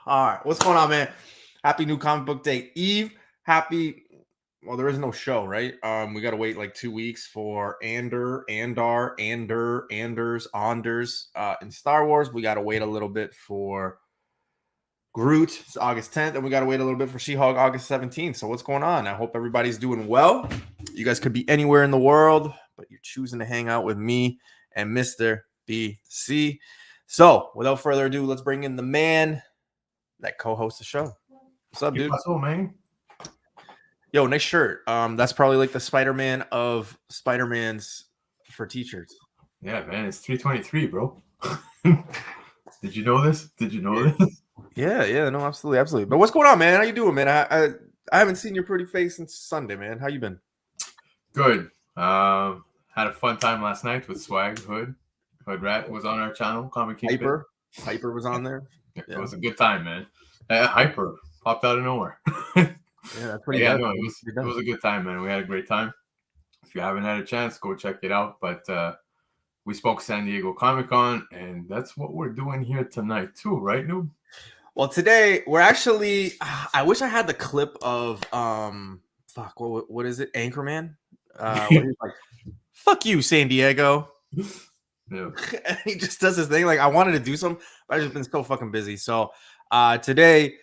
All right, what's going on, man? Happy New Comic Book Day Eve. Happy. Well, there is no show, right? We got to wait like 2 weeks for Anders, in Star Wars. We got to wait a little bit for Groot. It's August 10th, and we got to wait a little bit for She-Hulk August 17th. So what's going on? I hope everybody's doing well. You guys could be anywhere in the world, but you're choosing to hang out with me and Mr. BC. So without further ado, let's bring in the man that co-hosts the show. What's up, dude? What's up, man? Yo, nice shirt. That's probably like the Spider-Man of Spider-Mans for t-shirts. Yeah, man, it's 323, bro. Did you know this? This? Yeah, no, absolutely. But what's going on, man? How you doing, man? I haven't seen your pretty face since Sunday, man. How you been? Good. Had a fun time last night with Swag Hood. Hood Rat was on our channel. Comic Kingpin. Hyper was on there. It was a good time, man. Hyper popped out of nowhere. Yeah, that's pretty good. No, it was a good time, man. We had a great time. If you haven't had a chance, go check it out. But we spoke San Diego Comic-Con, and that's what we're doing here tonight too, right, Noob? Well, today we're actually. I wish I had the clip of what is it? Anchorman. He's like, "Fuck you, San Diego." Yeah. And he just does his thing. Like, I wanted to do something, but I've just been so fucking busy. So today,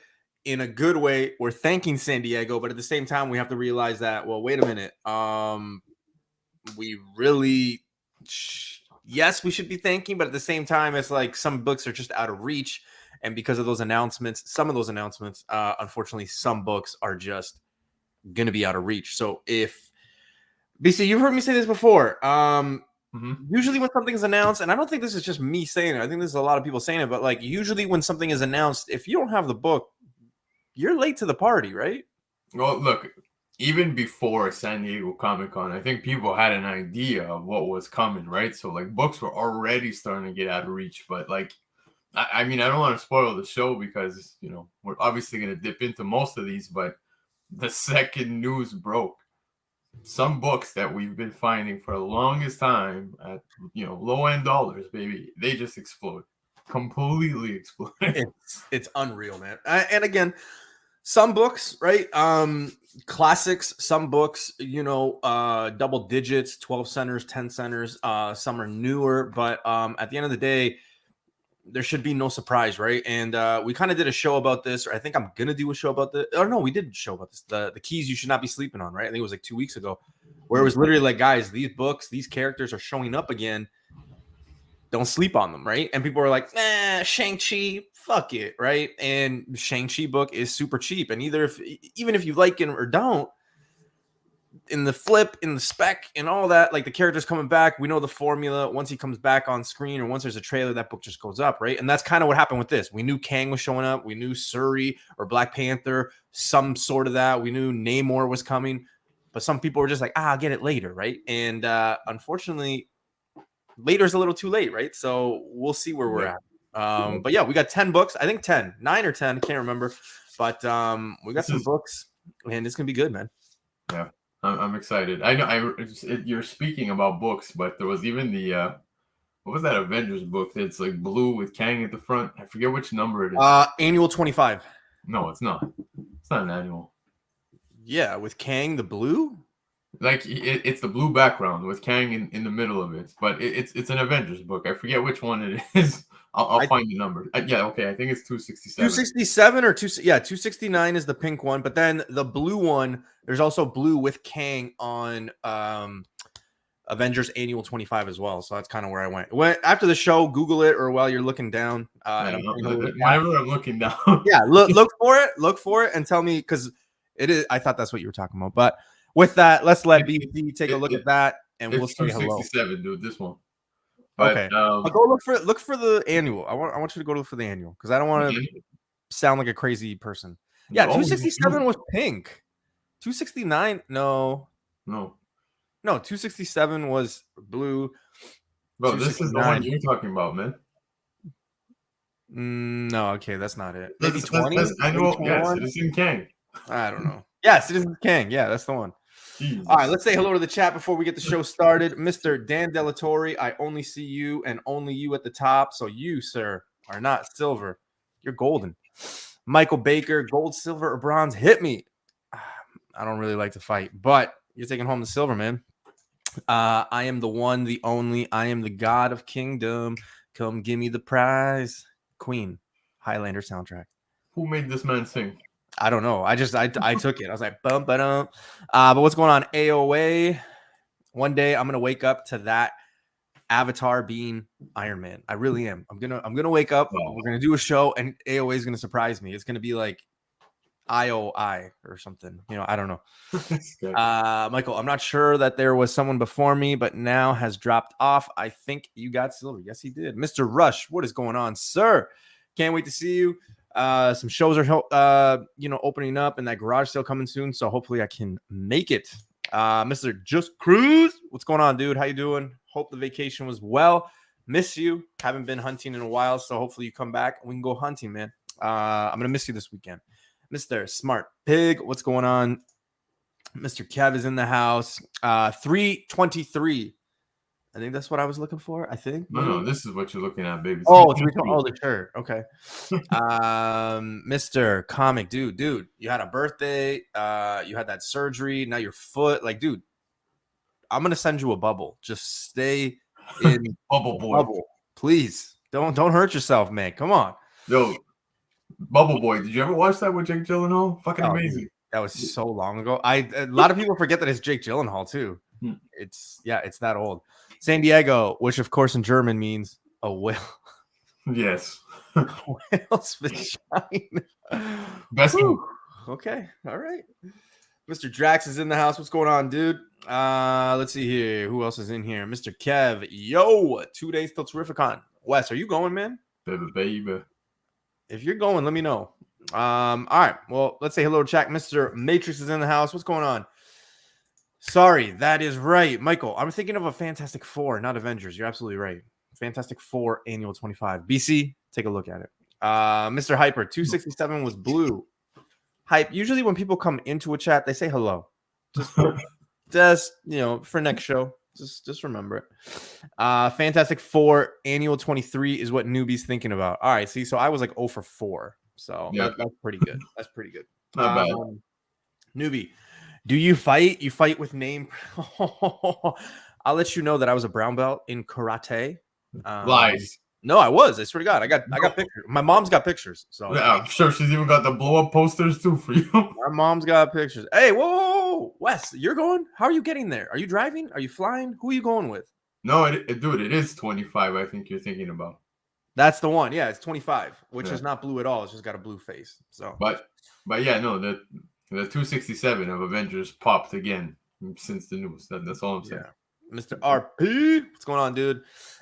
in a good way, we're thanking San Diego, but at the same time, we have to realize that, well, wait a minute. We really, yes, we should be thanking, but at the same time, it's like some books are just out of reach. And because of those announcements, unfortunately, some books are just going to be out of reach. So if, BC, you've heard me say this before. Usually when something's announced, and I don't think this is just me saying it, I think there's a lot of people saying it, but like usually when something is announced, if you don't have the book, you're late to the party, right? Well, look, even before San Diego Comic-Con, I think people had an idea of what was coming, right? So like books were already starting to get out of reach, but like, I mean, I don't want to spoil the show because, you know, we're obviously going to dip into most of these, but the second news broke, some books that we've been finding for the longest time at, you know, low-end dollars, baby, they just explode. Completely explode. It's unreal, man. And again, some books, right? Classics, some books, you know, double digits, 12 centers, 10 centers. Some are newer, but at the end of the day, there should be no surprise, right? And we kind of did a show about this, or I think I'm gonna do a show about this. Oh no, we did a show about this. The keys you should not be sleeping on, right? I think it was like 2 weeks ago, where it was literally like, guys, these books, these characters are showing up again. Don't sleep on them, right? And people are like, Shang-Chi, fuck it, right? And Shang-Chi book is super cheap, and even if you like it or don't, in the flip, in the spec, and all that, like the character's coming back. We know the formula. Once he comes back on screen or once there's a trailer, that book just goes up, right? And that's kind of what happened with this. We knew Kang was showing up. We knew Shuri or Black Panther, some sort of that. We knew Namor was coming. But some people were just like, I'll get it later, right? And unfortunately, later is a little too late, right? So we'll see where we're at. But yeah, we got 10 books. I think 10, 9 or 10. I can't remember. But we got some books, and it's going to be good, man. Yeah. I'm excited. I know you're speaking about books, but there was even the what was that Avengers book? It's like blue with Kang at the front. I forget which number it is. Annual 25. No, it's not. It's not an annual. Yeah, with Kang the blue. Like it's the blue background with Kang in the middle of it, but it's an Avengers book. I forget which one it is. I'll find the number. Yeah, okay. I think it's 267. 267 or 269 is the pink one, but then the blue one, there's also blue with Kang on Avengers Annual 25 as well. So that's kind of where I went. After the show, Google it, or while you're looking down. Whenever I'm looking down. Yeah, look for it, and tell me, because it is. I thought that's what you were talking about. But with that, let's let BC take a look at that, and we'll say hello. 267, dude. This one. But, okay. I'll go look for the annual. I want you to go look for the annual because I don't want to sound like a crazy person. Yeah, 267 was pink. 269, no. 267 was blue. Bro, this is the one you're talking about, man. No, okay, that's not it. Maybe 20. I know. Yeah, Citizen Kang. I don't know. Yeah, Citizen Kang. Yeah, that's the one. Jesus. All right, let's say hello to the chat before we get the show started. Mr. Dan Delatorre, I only see you and only you at the top. So you, sir, are not silver. You're golden. Michael Baker, gold, silver, or bronze? Hit me. I don't really like to fight, but you're taking home the silver, man. I am the one, the only. I am the god of kingdom. Come give me the prize. Queen, Highlander soundtrack. Who made this man sing? I don't know. I took it. I was like, bum, ba-dum. But what's going on? AOA. One day I'm gonna wake up to that avatar being Iron Man. I really am. I'm gonna wake up. Oh. We're gonna do a show, and AOA is gonna surprise me. It's gonna be like IOI or something. I don't know. Michael, I'm not sure that there was someone before me, but now has dropped off. I think you got silver. Yes, he did. Mr. Rush, what is going on, sir? Can't wait to see you. Some shows are opening up, and that garage sale coming soon. So hopefully I can make it. Mr. Just Cruise, what's going on, dude? How you doing? Hope the vacation was well. Miss you. Haven't been hunting in a while, so hopefully you come back and we can go hunting, man. I'm gonna miss you this weekend. Mr. Smart Pig, what's going on? Mr. Kev is in the house. 323. I think that's what I was looking for. I think. No, this is what you're looking at, baby. Oh, 323. Oh, the shirt. Okay. Mr. Comic, dude, you had a birthday. You had that surgery. Now your foot. Like, dude, I'm gonna send you a bubble. Just stay in bubble, please. Don't hurt yourself, man. Come on. Yo, Bubble Boy. Did you ever watch that with Jake Gyllenhaal? Fucking amazing. Dude, that was so long ago. A lot of people forget that it's Jake Gyllenhaal too. It's that old. San Diego, which of course in German means a whale. Yes. Whale's vagina. Best move. Okay. All right. Mr. Drax is in the house. What's going on, dude? Let's see here. Who else is in here? Mr. Kev. Yo, 2 days till Terrificon. Wes, are you going, man? Baby. If you're going, let me know. All right. Well, let's say hello to chat. Mr. Matrix is in the house. What's going on? Sorry, that is right. Michael, I'm thinking of a Fantastic Four, not Avengers. You're absolutely right. Fantastic Four Annual 25. BC, take a look at it. Mr. Hyper, 267 was blue. Hype, usually when people come into a chat, they say hello. Just for next show. Just remember it. Fantastic Four Annual 23 is what Newbie's thinking about. All right, see, so I was like 0 for 4. So that's pretty good. That's pretty good. Not bad. Newbie, do you fight? You fight with name? I'll let you know that I was a brown belt in karate. Lies. No, I was. I swear to God, I got pictures. My mom's got pictures. So yeah, I'm sure she's even got the blow up posters too for you. My mom's got pictures. Hey, whoa, Wes, you're going? How are you getting there? Are you driving? Are you flying? Who are you going with? No, dude, it is 25. I think you're thinking about. That's the one. Yeah, it's 25, which is not blue at all. It's just got a blue face. So, but yeah, no, the 267 of Avengers popped again since the news. That's all I'm saying. Yeah. Mr. RP, what's going on, dude?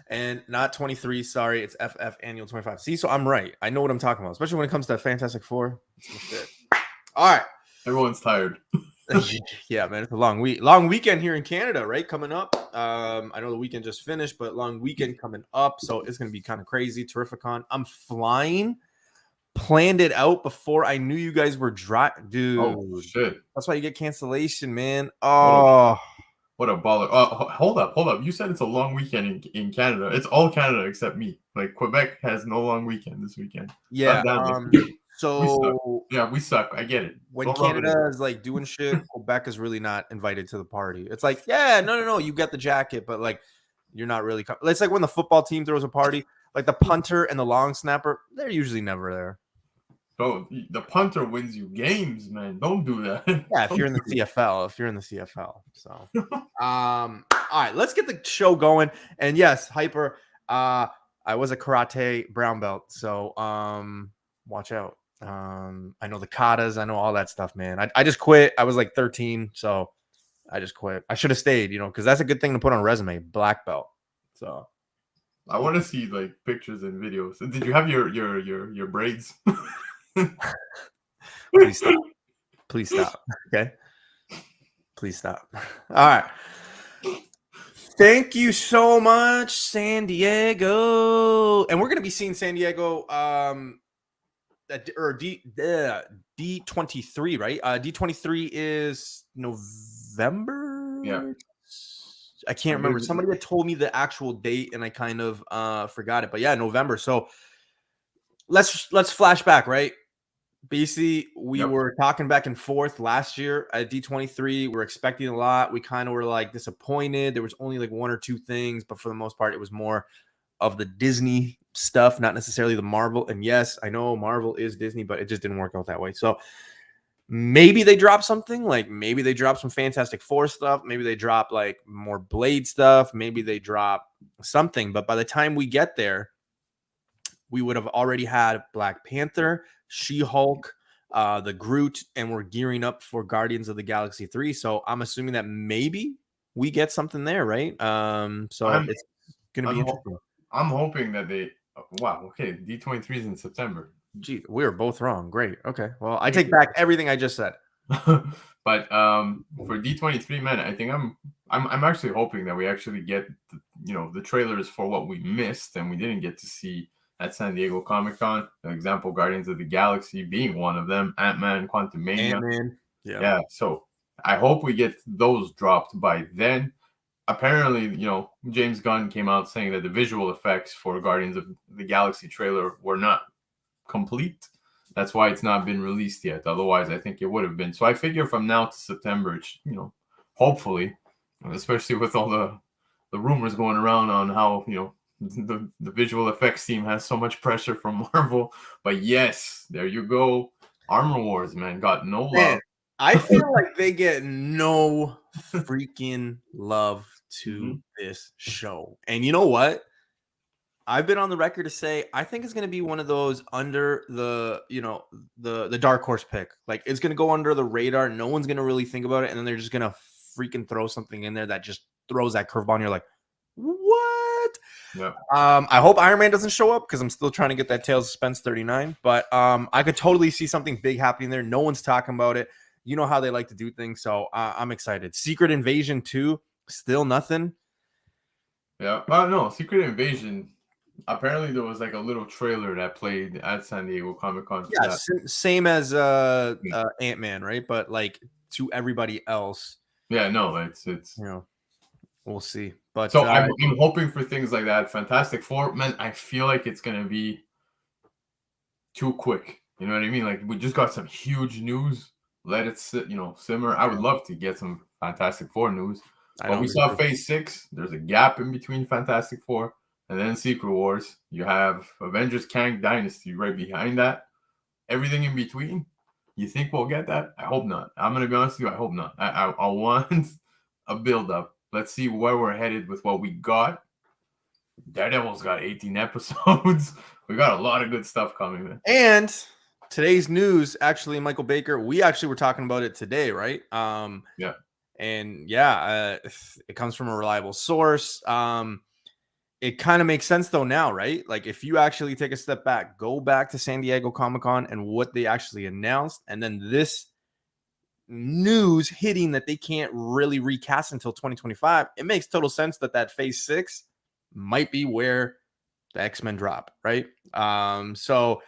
And not 23, sorry, it's FF Annual 25. See, so I'm right. I know what I'm talking about, especially when it comes to Fantastic Four. All right. Everyone's tired. Yeah, man, it's a long weekend here in Canada, right? Coming up. I know the weekend just finished, but long weekend coming up, so it's gonna be kind of crazy. Terrificon. I'm flying. Planned it out before I knew you guys were driving, dude. Oh shit! That's why you get cancellation, man. Oh. What a baller. Hold up. You said it's a long weekend in Canada. It's all Canada except me. Like, Quebec has no long weekend this weekend. Yeah. So we suck. I get it. When Canada is like doing shit, Quebec is really not invited to the party. It's like, yeah, no. You get the jacket, but like, you're not really. It's like when the football team throws a party, like the punter and the long snapper, they're usually never there. Oh, the punter wins you games, man. Don't do that. Yeah, if you're in the CFL. So, all right, let's get the show going. And yes, Hyper, I was a karate brown belt, so watch out. I know the katas, I know all that stuff, man. I just quit. I was like 13, so I just quit. I should have stayed, because that's a good thing to put on a resume, black belt. So I want to see like pictures and videos. Did you have your braids? Please stop. Okay. Please stop. All right. Thank you so much, San Diego. And we're gonna be seeing San Diego D23, right? D23 is November. Yeah. I can't remember. Somebody had told me the actual date and I kind of forgot it. But yeah, November. So let's flash back, right? BC, we were talking back and forth last year at D23. We were expecting a lot. We kind of were like disappointed. There was only like one or two things, but for the most part, it was more of the Disney stuff, not necessarily the Marvel. And yes, I know Marvel is Disney, but it just didn't work out that way. So maybe they drop something, like maybe they drop some Fantastic Four stuff. Maybe they drop like more Blade stuff. Maybe they drop something. But by the time we get there, we would have already had Black Panther, She-Hulk, the Groot, and we're gearing up for Guardians of the Galaxy 3. So I'm assuming that maybe we get something there, right? So it's going to be interesting. I'm hoping that they. Wow. Okay. D23 is in September. Gee, we were both wrong. Great. Okay. Well, I take back everything I just said. But for D23, man, I think I'm actually hoping that we actually get the trailers for what we missed and we didn't get to see at San Diego Comic-Con. For example, Guardians of the Galaxy being one of them, Ant-Man, Quantumania. Ant-Man. Yeah. So I hope we get those dropped by then. Apparently, James Gunn came out saying that the visual effects for Guardians of the Galaxy trailer were not complete. That's why it's not been released yet. Otherwise, I think it would have been. So I figure from now to September, hopefully, especially with all the rumors going around on how, the visual effects team has so much pressure from Marvel. But yes, there you go. Armor Wars, man, got no love. Man, I feel like they get no freaking love to this show. And you know what? I've been on the record to say I think it's going to be one of those under the dark horse pick. Like it's going to go under the radar. No one's going to really think about it. And then they're just going to freaking throw something in there that just throws that curveball. And you're like, what? Yeah. I hope Iron Man doesn't show up because I'm still trying to get that Tales of Suspense 39. But I could totally see something big happening there. No one's talking about it. You know how they like to do things. So I'm excited. Secret Invasion 2, still nothing. Yeah. No, Secret Invasion. Apparently, there was like a little trailer that played at San Diego Comic-Con. Yeah, same as Ant-Man, right? But like to everybody else. Yeah, no, it's we'll see. But so I'm hoping for things like that. Fantastic Four, man, I feel like it's gonna be too quick. You know what I mean? Like we just got some huge news. Let it sit, simmer. I would love to get some Fantastic Four news. But we saw Phase 6. There's a gap in between Fantastic Four and then Secret Wars. You have Avengers Kang Dynasty right behind that. Everything in between. You think we'll get that? I hope not. I'm going to be honest with you. I hope not. I want a build-up. Let's see where we're headed with what we got. Daredevil's got 18 episodes. We got a lot of good stuff coming, man. And today's news, actually, Michael Baker, we actually were talking about it today, right? Yeah. And yeah, it comes from a reliable source. It kind of makes sense though now, right? Like if you actually take a step back, go back to San Diego Comic-Con and what they actually announced, and then this news hitting that they can't really recast until 2025, it makes total sense that Phase 6 might be where the X-Men drop, right? So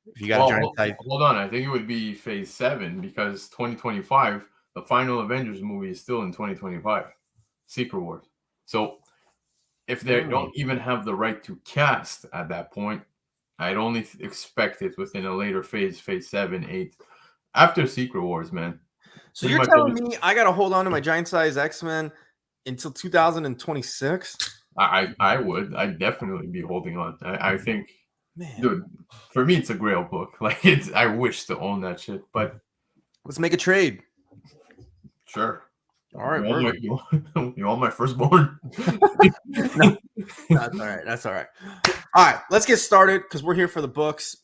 if you got a giant type, hold on, I think it would be Phase 7 because 2025, the final Avengers movie is still in 2025, Secret Wars. So if they don't even have the right to cast at that point, I'd only expect it within a later phase 7, 8, after Secret Wars, man. So you're telling me I got to hold on to my giant size X-Men until 2026? I would. I'd definitely be holding on. I think, man, dude, for me, it's a grail book. Like I wish to own that shit, but let's make a trade. Sure. All right, you want my firstborn? No, that's all right. All right, let's get started because we're here for the books.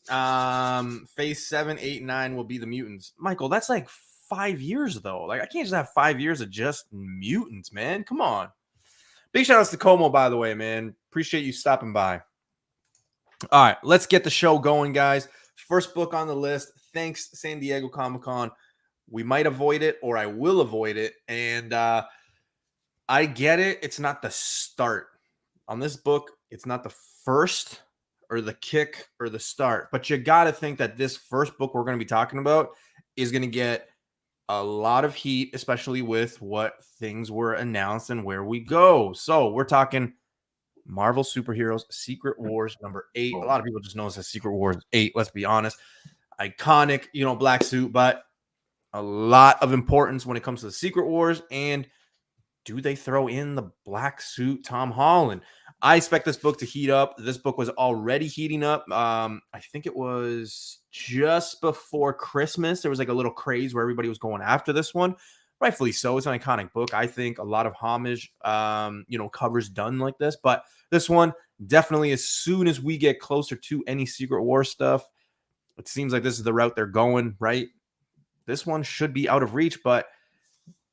Phase 7, 8, 9 will be the mutants. Michael, that's like 5 years though. Like I can't just have 5 years of just mutants, man. Come on. Big shout outs to Como, by the way, man. Appreciate you stopping by. All right, let's get the show going, guys. First book on the list. Thanks, San Diego Comic-Con. We might avoid it or I will avoid it. And I get it. It's not the start on this book. It's not the first or the kick or the start. But you got to think that this first book we're going to be talking about is going to get a lot of heat, especially with what things were announced and where we go. So we're talking Marvel Superheroes Secret Wars number 8. A lot of people just know this as Secret Wars 8. Let's be honest. iconic, black suit, but a lot of importance when it comes to the Secret Wars. And do they throw in the black suit Tom Holland? I expect this book to heat up. This book was already heating up. I think it was just before Christmas. There was like a little craze where everybody was going after this one. Rightfully so. It's an iconic book. I think a lot of homage, covers done like this. But this one, definitely as soon as we get closer to any Secret War stuff, it seems like this is the route they're going, right? This one should be out of reach, but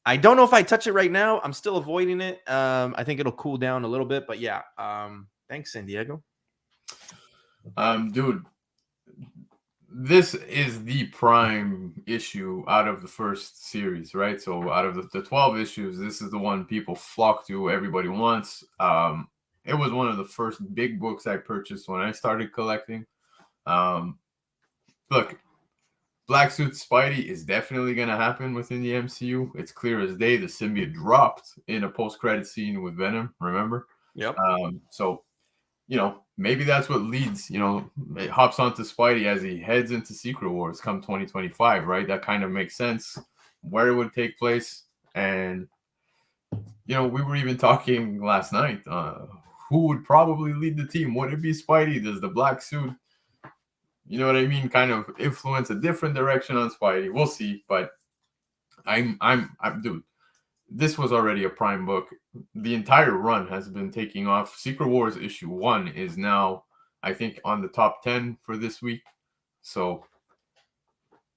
I don't know if I touch it right now. I'm still avoiding it. I think it'll cool down a little bit, but yeah. Thanks, San Diego. Dude, this is the prime issue out of the first series, right? So out of the 12 issues, this is the one people flock to, everybody wants. It was one of the first big books I purchased when I started collecting. Look, Black Suit Spidey is definitely going to happen within the MCU. It's clear as day. The symbiote dropped in a post-credit scene with Venom, remember? Yep. So, maybe that's what leads, it hops onto Spidey as he heads into Secret Wars come 2025, right? That kind of makes sense where it would take place. And, we were even talking last night, who would probably lead the team? Would it be Spidey? Does the black suit, you know what I mean, kind of influence a different direction on Spidey? We'll see. But I'm dude, this was already a prime book. The entire run has been taking off. Secret Wars issue 1 is now, I think, on the top 10 for this week. So,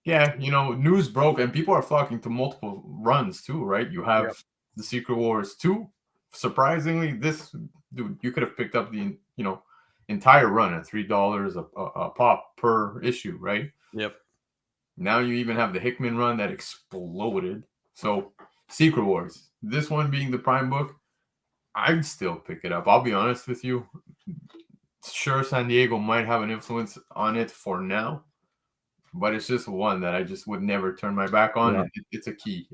yeah, news broke, and people are flocking to multiple runs too, right? You have the Secret Wars 2. Surprisingly, this, dude, you could have picked up the, entire run at $3 a pop per issue, right? Yep. Now you even have the Hickman run that exploded. So, Secret Wars, this one being the prime book, I'd still pick it up. I'll be honest with you. Sure, San Diego might have an influence on it for now, but it's just one that I just would never turn my back on. Yeah. It's a key.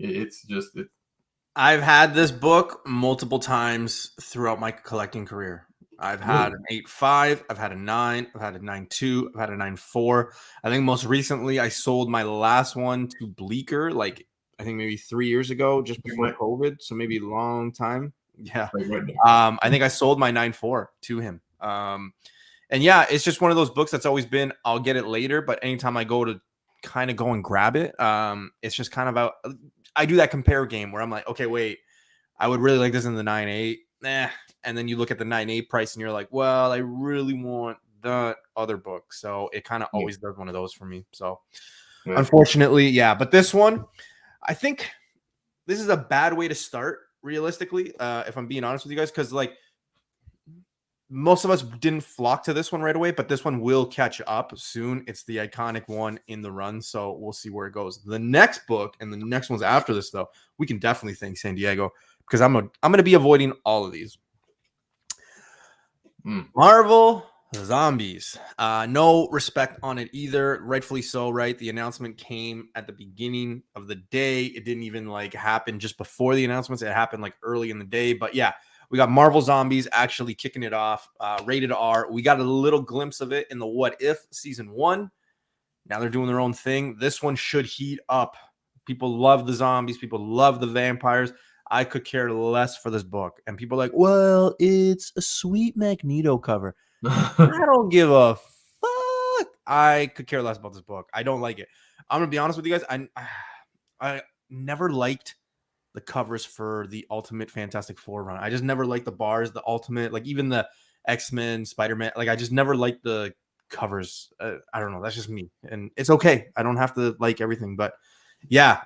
I've had this book multiple times throughout my collecting career. I've had an 8.5, I've had a 9, I've had a 9.2, I've had a 9.4. I think most recently I sold my last one to Bleeker, like I think maybe 3 years ago, just before COVID. So maybe a long time. Yeah. I think I sold my 9.4 to him. And yeah, it's just one of those books that's always been, I'll get it later. But anytime I go to kind of go and grab it, it's just kind of out. I do that compare game where I'm like, okay, wait, I would really like this in the 9.8. And then you look at the 9.8 price and you're like, well, I really want that other book. So it kind of always does one of those for me. So unfortunately, yeah. But this one, I think this is a bad way to start, realistically, if I'm being honest with you guys, because like most of us didn't flock to this one right away, but this one will catch up soon. It's the iconic one in the run, so we'll see where it goes. The next book and the next ones after this, though, we can definitely thank San Diego because I'm going to be avoiding all of these. Marvel Zombies. No respect on it either. Rightfully so, right? The announcement came at the beginning of the day. It didn't even like happen just before the announcements. It happened like early in the day. But yeah, we got Marvel Zombies actually kicking it off. Rated R. We got a little glimpse of it in the What If season 1. Now they're doing their own thing. This one should heat up. People love the zombies. People love the vampires. I could care less for this book. And people are like, well, it's a sweet Magneto cover. I don't give a fuck. I could care less about this book. I don't like it. I'm going to be honest with you guys. I never liked the covers for the Ultimate Fantastic Four run. I just never liked the bars, the Ultimate, like even the X-Men, Spider-Man. Like I just never liked the covers. I don't know. That's just me. And it's okay. I don't have to like everything. But yeah,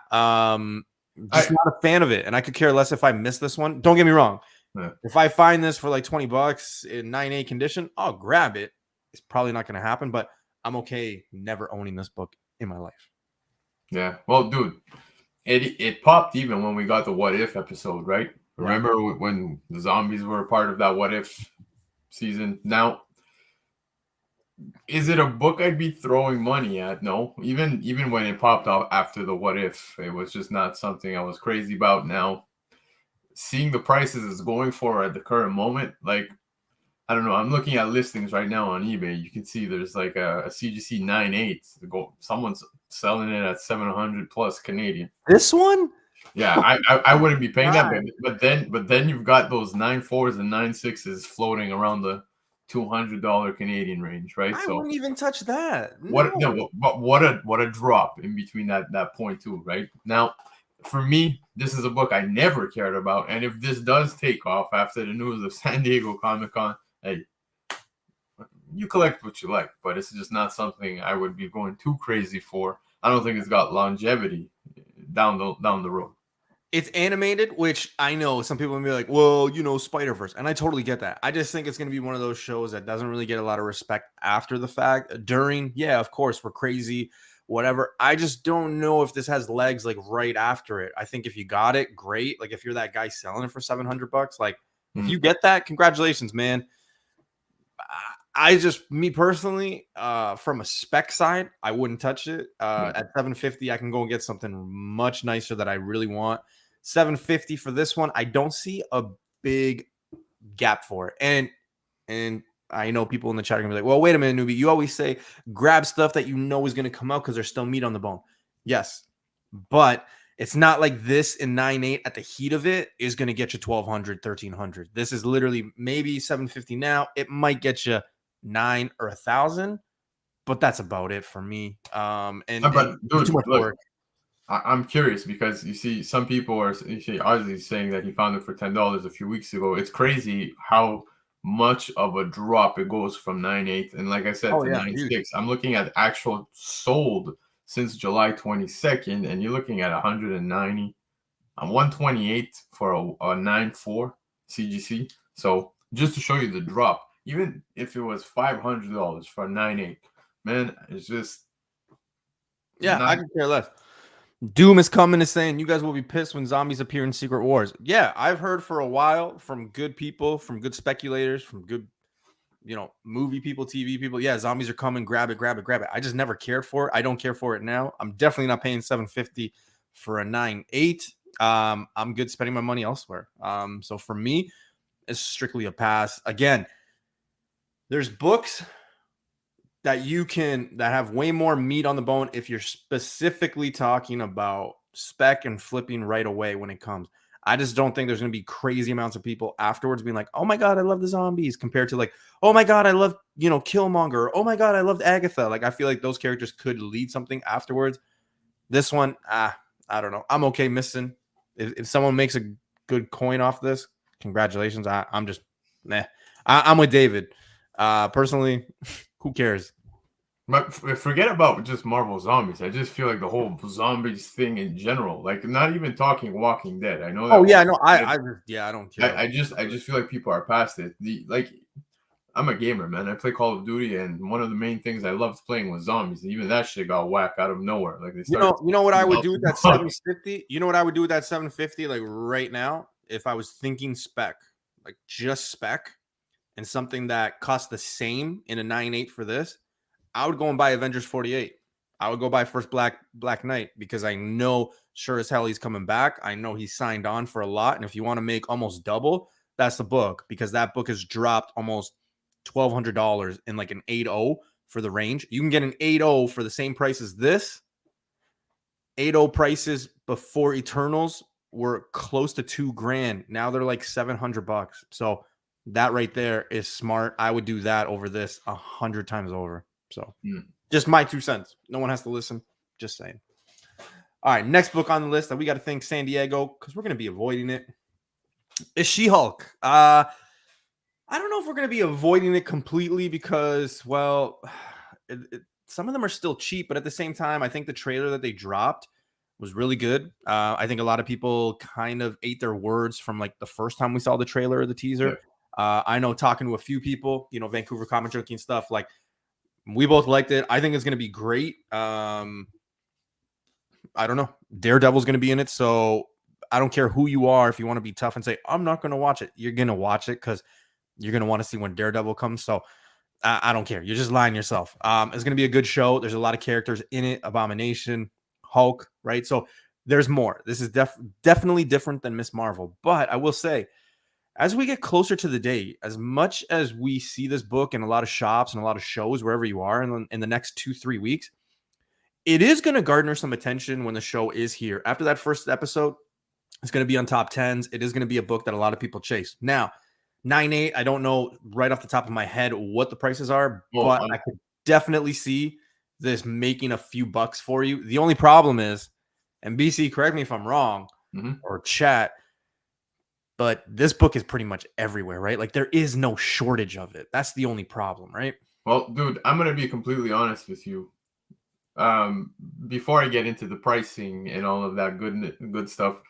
just not a fan of it. And I could care less if I miss this one. Don't get me wrong. Yeah. If I find this for like $20 in 9.8 condition, I'll grab it. It's probably not going to happen, but I'm okay never owning this book in my life. Yeah. Well, dude, it popped even when we got the What If episode, right? Yeah. Remember when the zombies were a part of that What If season? Now, is it a book I'd be throwing money at? No. Even when it popped out after the What If, it was just not something I was crazy about. Now, seeing the prices it's going for at the current moment, like I don't know. I'm looking at listings right now on eBay. You can see there's like a CGC 9.8. Someone's selling it at 700 plus Canadian. This one? Yeah, I wouldn't be paying that, God. but then you've got those 9.4s and 9.6s floating around the $200 Canadian range, right? I So wouldn't even touch that. what? No. No, but what a drop in between that point too, right? Now, for me, this is a book I never cared about, and if this does take off after the news of San Diego Comic-Con, hey, you collect what you like, but it's just not something I would be going too crazy for. I don't think it's got longevity down the road. It's animated, which I know some people will be like, well, you know, Spider-Verse. And I totally get that. I just think it's going to be one of those shows that doesn't really get a lot of respect after the fact. During, yeah, of course, we're crazy, whatever. I just don't know if this has legs like right after it. I think if you got it, great. Like if you're that guy selling it for $700, like if you get that, congratulations, man. I just, me personally, from a spec side, I wouldn't touch it. At $750, I can go and get something much nicer that I really want. $750 for this one, I don't see a big gap for it. And I know people in the chat are gonna be like, well, wait a minute, newbie. You always say grab stuff that you know is gonna come out because there's still meat on the bone. Yes, but it's not like this in 9.8 at the heat of it is gonna get you 1,200, 1,300. This is literally maybe $750 now. It might get you 9 or 1,000, but that's about it for me. But Dude, too much work. I'm curious because you see some people are Ozzy saying that he found it for $10 a few weeks ago. It's crazy how much of a drop it goes from 9.8 and like I said to 9.6. I'm looking at actual sold since July 22nd, and you're looking at 190. I'm 128 for a 9.4 CGC. So just to show you the drop, even if it was $500 for a 9.8, man, it's just I can care less. Doom is coming and saying you guys will be pissed when zombies appear in Secret Wars. Yeah, I've heard for a while from good people, from good speculators, from good, you know, movie people, TV people. Yeah, zombies are coming. Grab it, grab it, grab it. I just never cared for it. I don't care for it now. I'm definitely not paying $750 for a 9.8. I'm good spending my money elsewhere. So for me, it's strictly a pass. Again, there's books that have way more meat on the bone if you're specifically talking about spec and flipping right away when it comes. I just don't think there's going to be crazy amounts of people afterwards being like, oh my God, I love the zombies, compared to like, oh my God, I love, you know, Killmonger. Or, oh my God, I loved Agatha. Like, I feel like those characters could lead something afterwards. This one, I don't know. I'm okay missing. If someone makes a good coin off this, congratulations. I'm just, nah. I'm with David. Personally, who cares? But forget about just Marvel Zombies. I just feel like the whole zombies thing in general, like not even talking Walking Dead. I know that. Oh yeah, no, I don't care. I just feel like people are past it. I'm a gamer, man. I play Call of Duty, and one of the main things I loved playing was zombies. And even that shit got whacked out of nowhere. Like they started. You know what I would do with that 750? You know what I would do with that 750? Like right now, if I was thinking spec, like just spec, and something that costs the same in a 9.8 for this, I would go and buy Avengers 48. I would go buy first Black Knight because I know sure as hell he's coming back. I know he's signed on for a lot. And if you want to make almost double, that's the book, because that book has dropped almost $1,200 in like an 8.0 for the range. You can get an 8.0 for the same price as this. 8.0 prices before Eternals were close to $2,000. Now they're like $700. So that right there is smart. I would do that over this 100 times over. So just my 2 cents. No one has to listen. Just saying. All right. Next book on the list that we got to thank San Diego, because we're going to be avoiding it, is She-Hulk. I don't know if we're going to be avoiding it completely because, well, some of them are still cheap, but at the same time, I think the trailer that they dropped was really good. I think a lot of people kind of ate their words from like the first time we saw the trailer or the teaser. Yeah. I know talking to a few people, you know, Vancouver Comic Junkie and stuff, like we both liked it. I think it's going to be great. I don't know. Daredevil's going to be in it. So I don't care who you are. If you want to be tough and say, I'm not going to watch it, you're going to watch it because you're going to want to see when Daredevil comes. So I don't care. You're just lying yourself. It's going to be a good show. There's a lot of characters in it. Abomination, Hulk, right? So there's more. This is definitely different than Miss Marvel. But I will say, as we get closer to the day, as much as we see this book in a lot of shops and a lot of shows, wherever you are in the next 2-3 weeks, it is going to garner some attention when the show is here. After that first episode, it's going to be on top 10s. It is going to be a book that a lot of people chase. Now, 9.8, I don't know right off the top of my head what the prices are, but I could definitely see this making a few bucks for you. The only problem is, and BC, correct me if I'm wrong, or chat, but this book is pretty much everywhere, right? Like there is no shortage of it. That's the only problem, right? Well, dude, I'm going to be completely honest with you. Before I get into the pricing and all of that good stuff,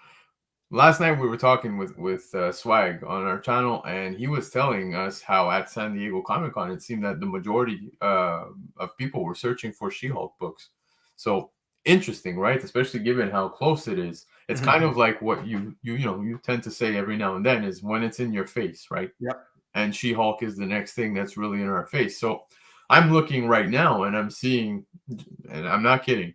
last night we were talking with Swag on our channel, and he was telling us how at San Diego Comic-Con it seemed that the majority of people were searching for She-Hulk books. So interesting, right? Especially given how close it is. It's kind of like what you tend to say every now and then is when it's in your face, right? Yep. And She-Hulk is the next thing that's really in our face. So I'm looking right now and I'm seeing, and I'm not kidding,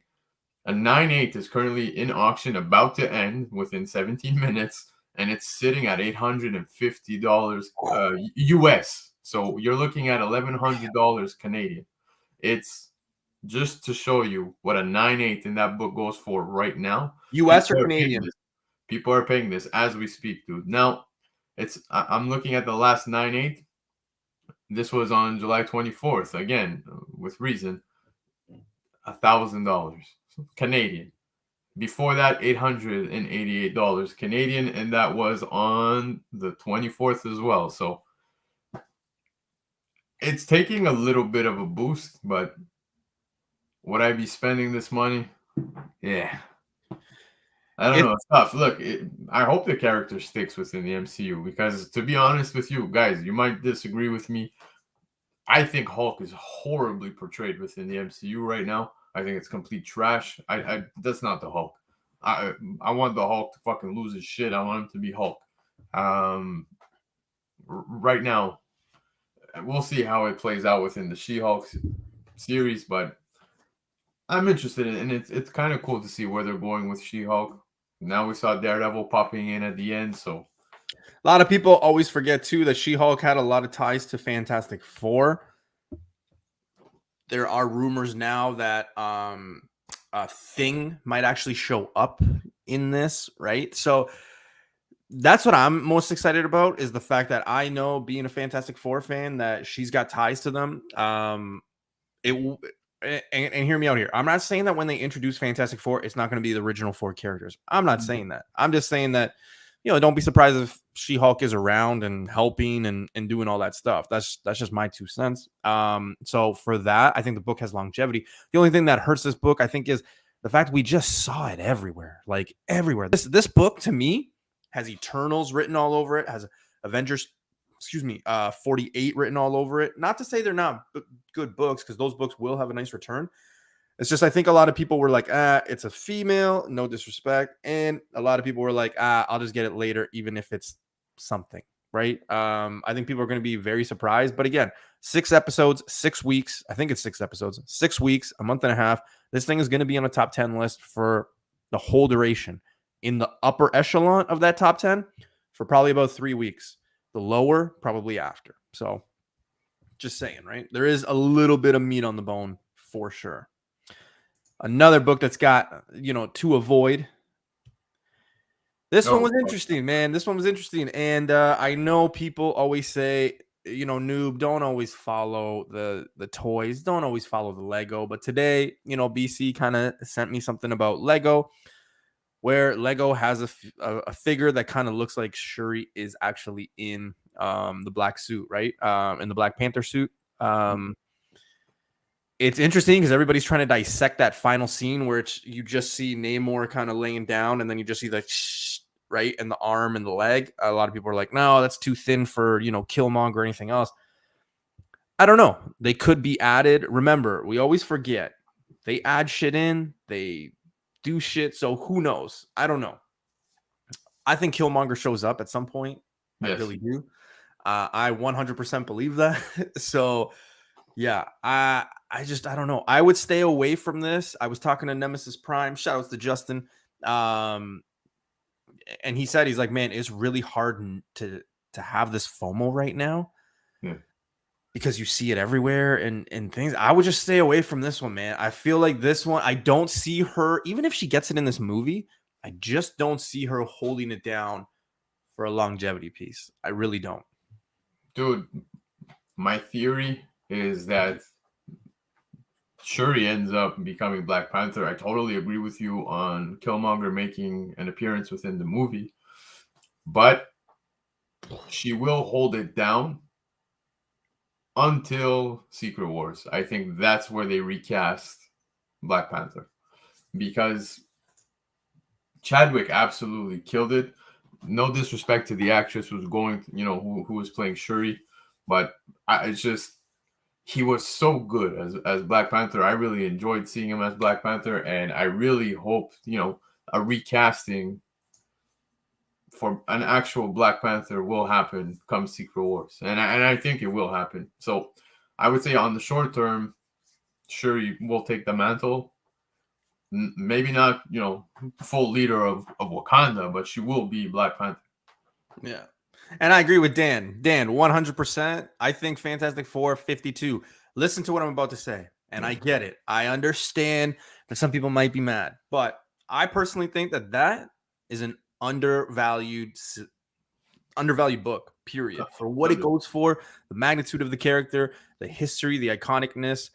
a 9.8 is currently in auction, about to end within 17 minutes, and it's sitting at $850 US. So you're looking at $1,100 Canadian. It's just to show you what a 9.8 in that book goes for right now. US or Canadian? People are paying this as we speak, dude. Now, I'm looking at the last 9.8. This was on July 24th, again, with reason, $1,000 Canadian. Before that, $888 Canadian, and that was on the 24th as well. So it's taking a little bit of a boost, but would I be spending this money? Yeah. I don't know. It's tough. Look, I hope the character sticks within the MCU because, to be honest with you guys, you might disagree with me. I think Hulk is horribly portrayed within the MCU right now. I think it's complete trash. That's not the Hulk. I want the Hulk to fucking lose his shit. I want him to be Hulk. Right now, we'll see how it plays out within the She-Hulk series, but I'm interested in it, and it's kind of cool to see where they're going with She-Hulk. Now we saw Daredevil popping in at the end, so a lot of people always forget too that She-Hulk had a lot of ties to Fantastic Four. There are rumors now that a Thing might actually show up in this, right? So that's what I'm most excited about, is the fact that I know, being a Fantastic Four fan, that she's got ties to them. And hear me out here. I'm not saying that when they introduce Fantastic Four, it's not going to be the original four characters. I'm not saying that. I'm just saying that, don't be surprised if She-Hulk is around and helping and doing all that stuff. That's just my 2 cents. So for that, I think the book has longevity. The only thing that hurts this book, I think, is the fact we just saw it everywhere, like everywhere. This book, to me, has Eternals written all over it, has Avengers 48 written all over it. Not to say they're not good books, because those books will have a nice return. It's just, I think a lot of people were like, it's a female, no disrespect. And a lot of people were like, I'll just get it later, even if it's something, right? I think people are going to be very surprised. But again, 6 episodes, 6 weeks. I think it's 6 episodes, 6 weeks, a month and a half. This thing is going to be on a top 10 list for the whole duration. In the upper echelon of that top 10 for probably about 3 weeks. The lower, probably after. So just saying, right? There is a little bit of meat on the bone for sure. Another book that's got, To Avoid. This one was interesting, man. This one was interesting. And I know people always say, Noob, don't always follow the toys. Don't always follow the Lego. But today, BC kind of sent me something about Lego, where Lego has a figure that kind of looks like Shuri is actually in the black suit, right? In the Black Panther suit. It's interesting because everybody's trying to dissect that final scene where you just see Namor kind of laying down, and then you just see the right, and the arm and the leg. A lot of people are like, no, that's too thin for, Killmonger or anything else. I don't know. They could be added. Remember, we always forget. They add shit in. They do shit. So who knows? I don't know. I think Killmonger shows up at some point. Yes. I really do. I 100% believe that. So yeah, I don't know. I would stay away from this. I was talking to Nemesis Prime. Shout outs to Justin. And he said, he's like, man, it's really hard to to have this FOMO right now. Yeah. Because you see it everywhere and things. I would just stay away from this one, man. I feel like this one, I don't see her, even if she gets it in this movie, I just don't see her holding it down for a longevity piece. I really don't. Dude, my theory is that Shuri ends up becoming Black Panther. I totally agree with you on Killmonger making an appearance within the movie, but she will hold it down until Secret Wars. I think that's where they recast Black Panther, because Chadwick absolutely killed it. No disrespect to the actress who's going, who was playing Shuri, but it's just he was so good as Black Panther. I really enjoyed seeing him as Black Panther, and I really hope a recasting for an actual Black Panther will happen come Secret Wars, and I think it will happen. So I would say on the short term, Shuri will take the mantle. Maybe not, full leader of Wakanda, but she will be Black Panther. Yeah. And I agree with Dan. Dan, 100%. I think Fantastic Four 52. Listen to what I'm about to say. And I get it. I understand that some people might be mad. But I personally think that is an undervalued book, period. For what it goes for, the magnitude of the character, the history, the iconicness.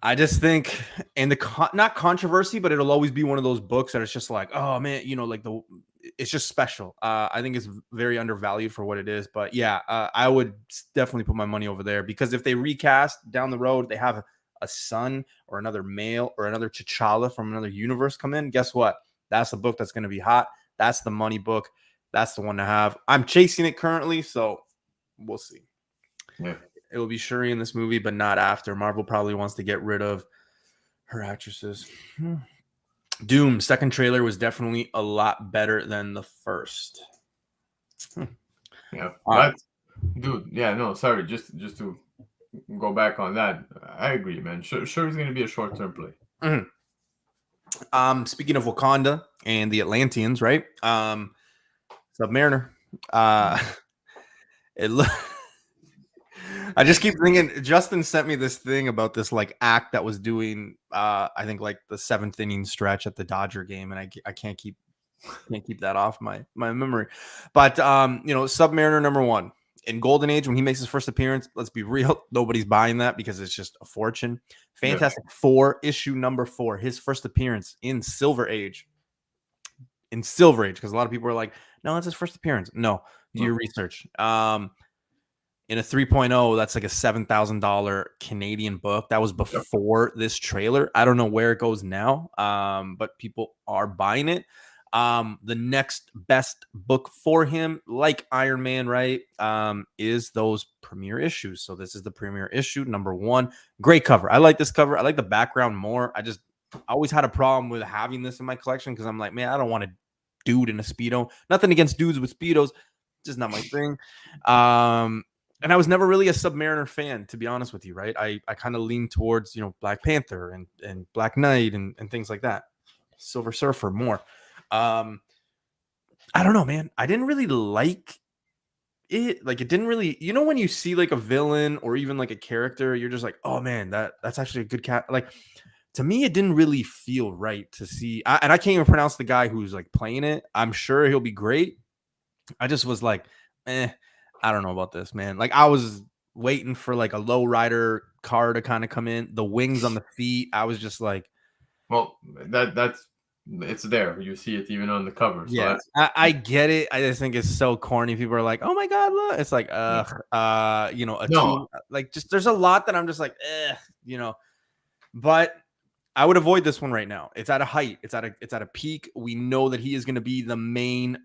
I just think, and not controversy, but it'll always be one of those books that it's just like, oh man, it's just special. I think it's very undervalued for what it is. But yeah, I would definitely put my money over there, because if they recast down the road, they have a son or another male or another T'Challa from another universe come in. Guess what? That's the book that's going to be hot. That's the money book. That's the one to have. I'm chasing it currently, so we'll see. Yeah. It will be Shuri in this movie, but not after. Marvel probably wants to get rid of her actresses. Doom, second trailer was definitely a lot better than the first. Yeah, but dude, yeah, no, sorry, just to go back on that, I agree, man. Sure, it's going to be a short-term play. Speaking of Wakanda and the Atlanteans, right? Submariner. It look. I just keep thinking. Justin sent me this thing about this act that was doing. I think the 7th inning stretch at the Dodger game, and I can't keep that off my memory. But Submariner #1 in Golden Age, when he makes his first appearance. Let's be real, nobody's buying that because it's just a fortune. Fantastic Four issue #4, his first appearance in Silver Age. Because a lot of people are like, no, that's his first appearance. No, do your research. In a 3.0, that's like a $7,000 Canadian book. That was before this trailer. I don't know where it goes now, but people are buying it. The next best book for him, like Iron Man, right, is those premiere issues. So this is the premiere issue #1. Great cover. I like this cover. I like the background more. I always had a problem with having this in my collection because I'm like, man, I don't want a dude in a Speedo. Nothing against dudes with Speedos, just not my thing. And I was never really a Submariner fan, to be honest with you, right? I kind of lean towards, Black Panther and Black Knight and things like that. Silver Surfer more. I don't know, man. I didn't really like it. It didn't really, when you see a villain or even a character, you're just like, oh man, that's actually a good cat. To me, it didn't really feel right to see. And I can't even pronounce the guy who's playing it. I'm sure he'll be great. I just was like, I don't know about this, man. I was waiting for a low rider car to kind of come in, the wings on the feet. I was just like, well, it's there. You see it even on the cover. So yeah, I get it. I just think it's so corny. People are like, oh my God, look. It's like, just there's a lot that I'm just like, but I would avoid this one right now. It's at a height. It's at a peak. We know that he is going to be the main,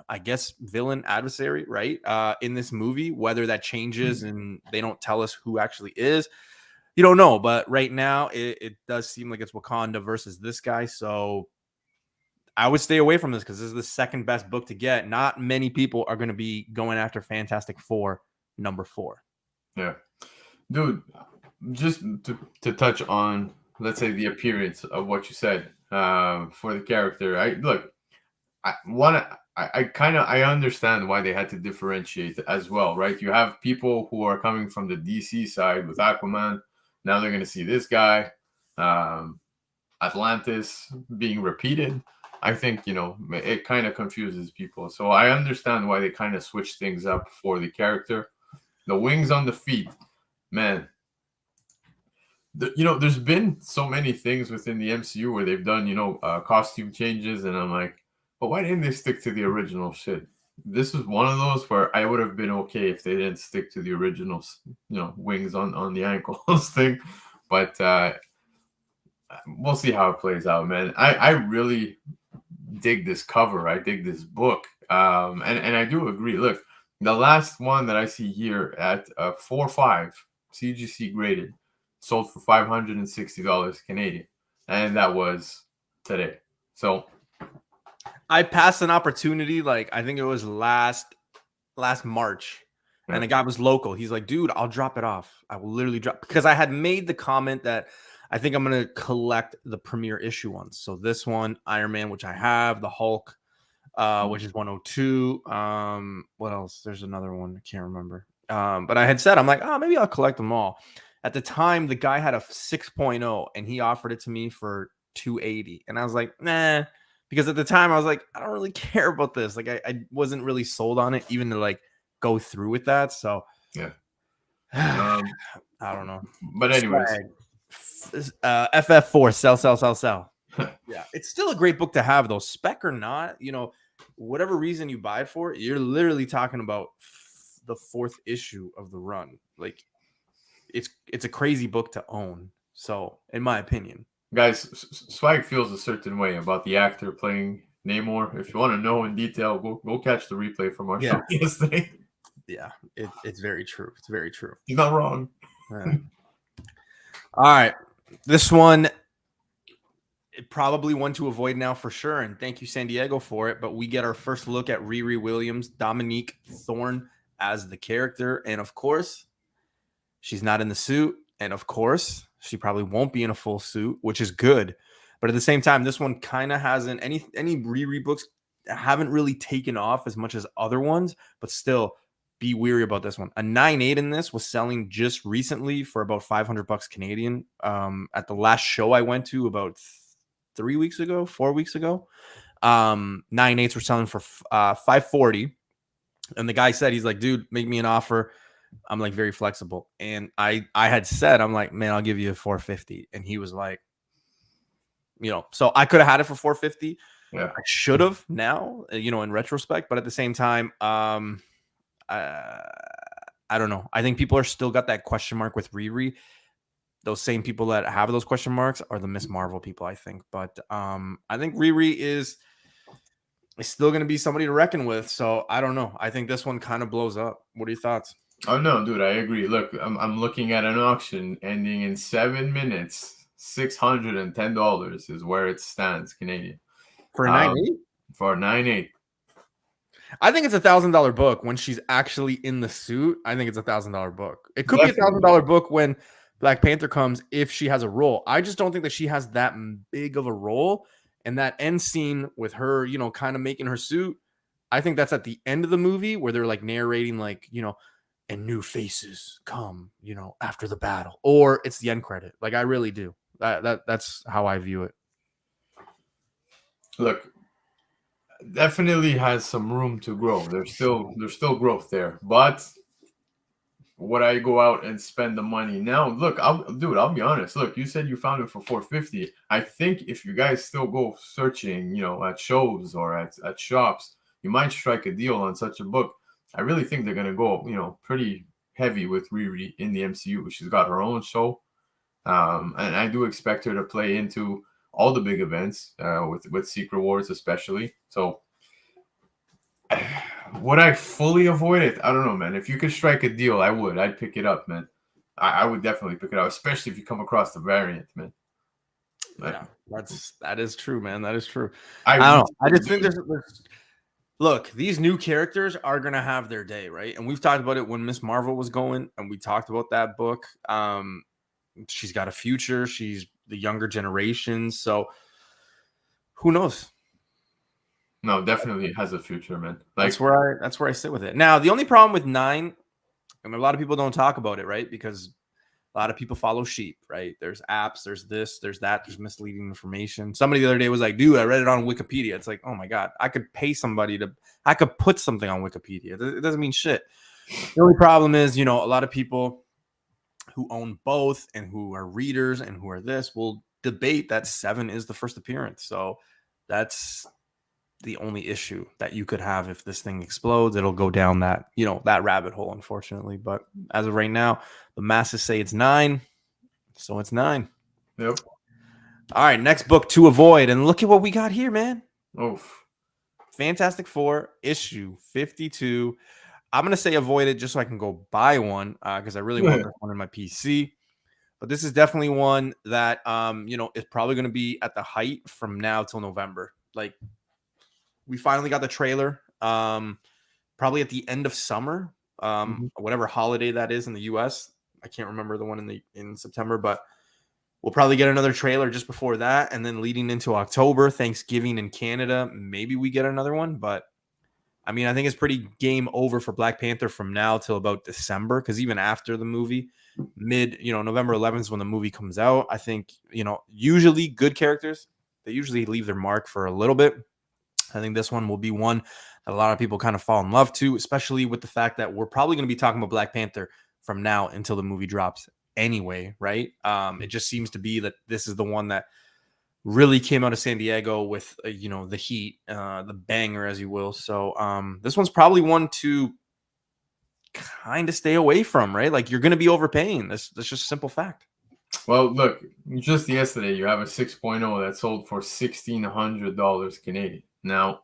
I guess, villain adversary, right? In this movie, whether that changes and they don't tell us who actually is, you don't know. But right now, it does seem like it's Wakanda versus this guy. So I would stay away from this because this is the second best book to get. Not many people are going to be going after Fantastic Four #4. Yeah, dude. Just to touch on, let's say, the appearance of what you said for the character. I understand why they had to differentiate as well, right? You have people who are coming from the DC side with Aquaman. Now they're going to see this guy, Atlantis being repeated. I think, it kind of confuses people. So I understand why they kind of switch things up for the character. The wings on the feet, man. There's been so many things within the MCU where they've done, costume changes, and I'm like, but why didn't they stick to the original shit? This is one of those where I would have been okay if they didn't stick to the original, wings on the ankles thing. But we'll see how it plays out, man. I really dig this cover. I dig this book. And I do agree. Look, the last one that I see here at 4.5 CGC graded sold for $560 Canadian, and that was today. So I passed an opportunity, like I think it was last March, and the guy was local. He's like, dude, I'll drop it off. I will literally drop, because I had made the comment that I think I'm going to collect the premiere issue ones. So this one, Iron Man, which I have, the Hulk, which is 102. What else? There's another one. I can't remember. But I had said, I'm like, maybe I'll collect them all. At the time, the guy had a 6.0 and he offered it to me for $280. And I was like, nah, because at the time I was like, I don't really care about this. Like I wasn't really sold on it, even to like go through with that. So yeah. I don't know. But anyways, FF4, sell. Yeah, it's still a great book to have, though. Spec or not, whatever reason you buy it for, you're literally talking about the 4th issue of the run. Like, it's a crazy book to own. So, in my opinion, guys, Swag feels a certain way about the actor playing Namor. If you want to know in detail, go catch the replay from our show yesterday. Yeah, it's very true. It's very true. He's not wrong. All right, this one, probably one to avoid now for sure, and thank you, San Diego, for it. But we get our first look at Riri Williams, Dominique Thorne as the character, and of course, she's not in the suit, and of course, she probably won't be in a full suit, which is good. But at the same time, this one kind of hasn't any Riri books haven't really taken off as much as other ones, but still be weary about this one. A 9.8 in this was selling just recently for about $500 Canadian. At the last show I went to about 4 weeks ago, 9.8s were selling for $540. And the guy said, he's like, dude, make me an offer. I'm like very flexible. And I had said, I'm like, man, I'll give you a $450. And he was like, so I could have had it for $450. Yeah, I should have now, in retrospect. But at the same time, I don't know. I think people are still got that question mark with Riri. Those same people that have those question marks are the Miss Marvel people, I think. But I think Riri is still going to be somebody to reckon with. So I don't know. I think this one kind of blows up. What are your thoughts? Oh no, dude, I agree. Look, I'm looking at an auction ending in 7 minutes. $610 is where it stands Canadian For a 9.8? For a 9.8. I think it's $1,000 book when she's actually in the suit. I think it's $1,000 book. It could be $1,000 book when Black Panther comes, if she has a role. I just don't think that she has that big of a role. And that end scene with her, kind of making her suit, I think that's at the end of the movie where they're like narrating, like, and new faces come, after the battle, or it's the end credit. Like, I really do. That's how I view it. Look, definitely has some room to grow. There's still growth there, but would I go out and spend the money now? Look, I'll be honest. Look, you said you found it for $450. I think if you guys still go searching, at shows or at shops, you might strike a deal on such a book. I really think they're gonna go, pretty heavy with Riri in the MCU. She's got her own show, and I do expect her to play into all the big events, with Secret Wars especially. So would I fully avoid it? I don't know, man. If you could strike a deal, I would. I'd pick it up, man. I would definitely pick it up, especially if you come across the variant, man. Yeah, that is true, man. That is true. I don't know. I just think there's look, these new characters are gonna have their day, right? And we've talked about it when Miss Marvel was going, and we talked about that book. She's got a future. She's the younger generation, so who knows? No, definitely has a future, man. Like, That's where I sit with it. Now, the only problem with 9, I mean, a lot of people don't talk about it, right? Because a lot of people follow sheep, right? There's apps, there's this, there's that, there's misleading information. Somebody the other day was like, dude, I read it on Wikipedia. It's like, oh my God, I could pay somebody I could put something on Wikipedia. It doesn't mean shit. The only problem is, a lot of people who own both and who are readers and who are this will debate that 7 is the first appearance. So that's the only issue that you could have if this thing explodes. It'll go down that, that rabbit hole, unfortunately. But as of right now, the masses say it's 9, so it's 9. Yep. All right, next book to avoid, and look at what we got here, man. Oof. Fantastic Four issue 52. I'm gonna say avoid it just so I can go buy one because I really want this one in my PC. But this is definitely one that is probably gonna be at the height from now till November. Like, we finally got the trailer, probably at the end of summer, whatever holiday that is in the US. I can't remember the one in September, but we'll probably get another trailer just before that, and then leading into October, Thanksgiving in Canada, maybe we get another one. But I mean, I think it's pretty game over for Black Panther from now till about December, because even after the movie, November 11th is when the movie comes out. I think, usually good characters, they usually leave their mark for a little bit. I think this one will be one that a lot of people kind of fall in love to, especially with the fact that we're probably going to be talking about Black Panther from now until the movie drops anyway, right? It just seems to be that this is the one that really came out of San Diego with, the heat, the banger, as you will. So this one's probably one to kind of stay away from, right? Like, you're going to be overpaying. That's just a simple fact. Well, look, just yesterday you have a 6.0 that sold for $1,600 Canadian. Now,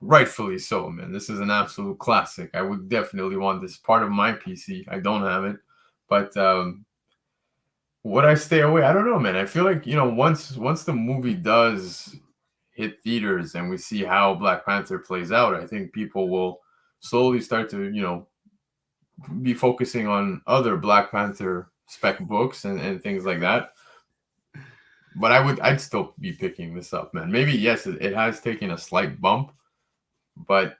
rightfully so, man. This is an absolute classic. I would definitely want this part of my PC. I don't have it, but would I stay away? I don't know, man. I feel like, once the movie does hit theaters and we see how Black Panther plays out, I think people will slowly start to, be focusing on other Black Panther spec books and things like that. But I'd still be picking this up, man. Maybe, yes, it has taken a slight bump, but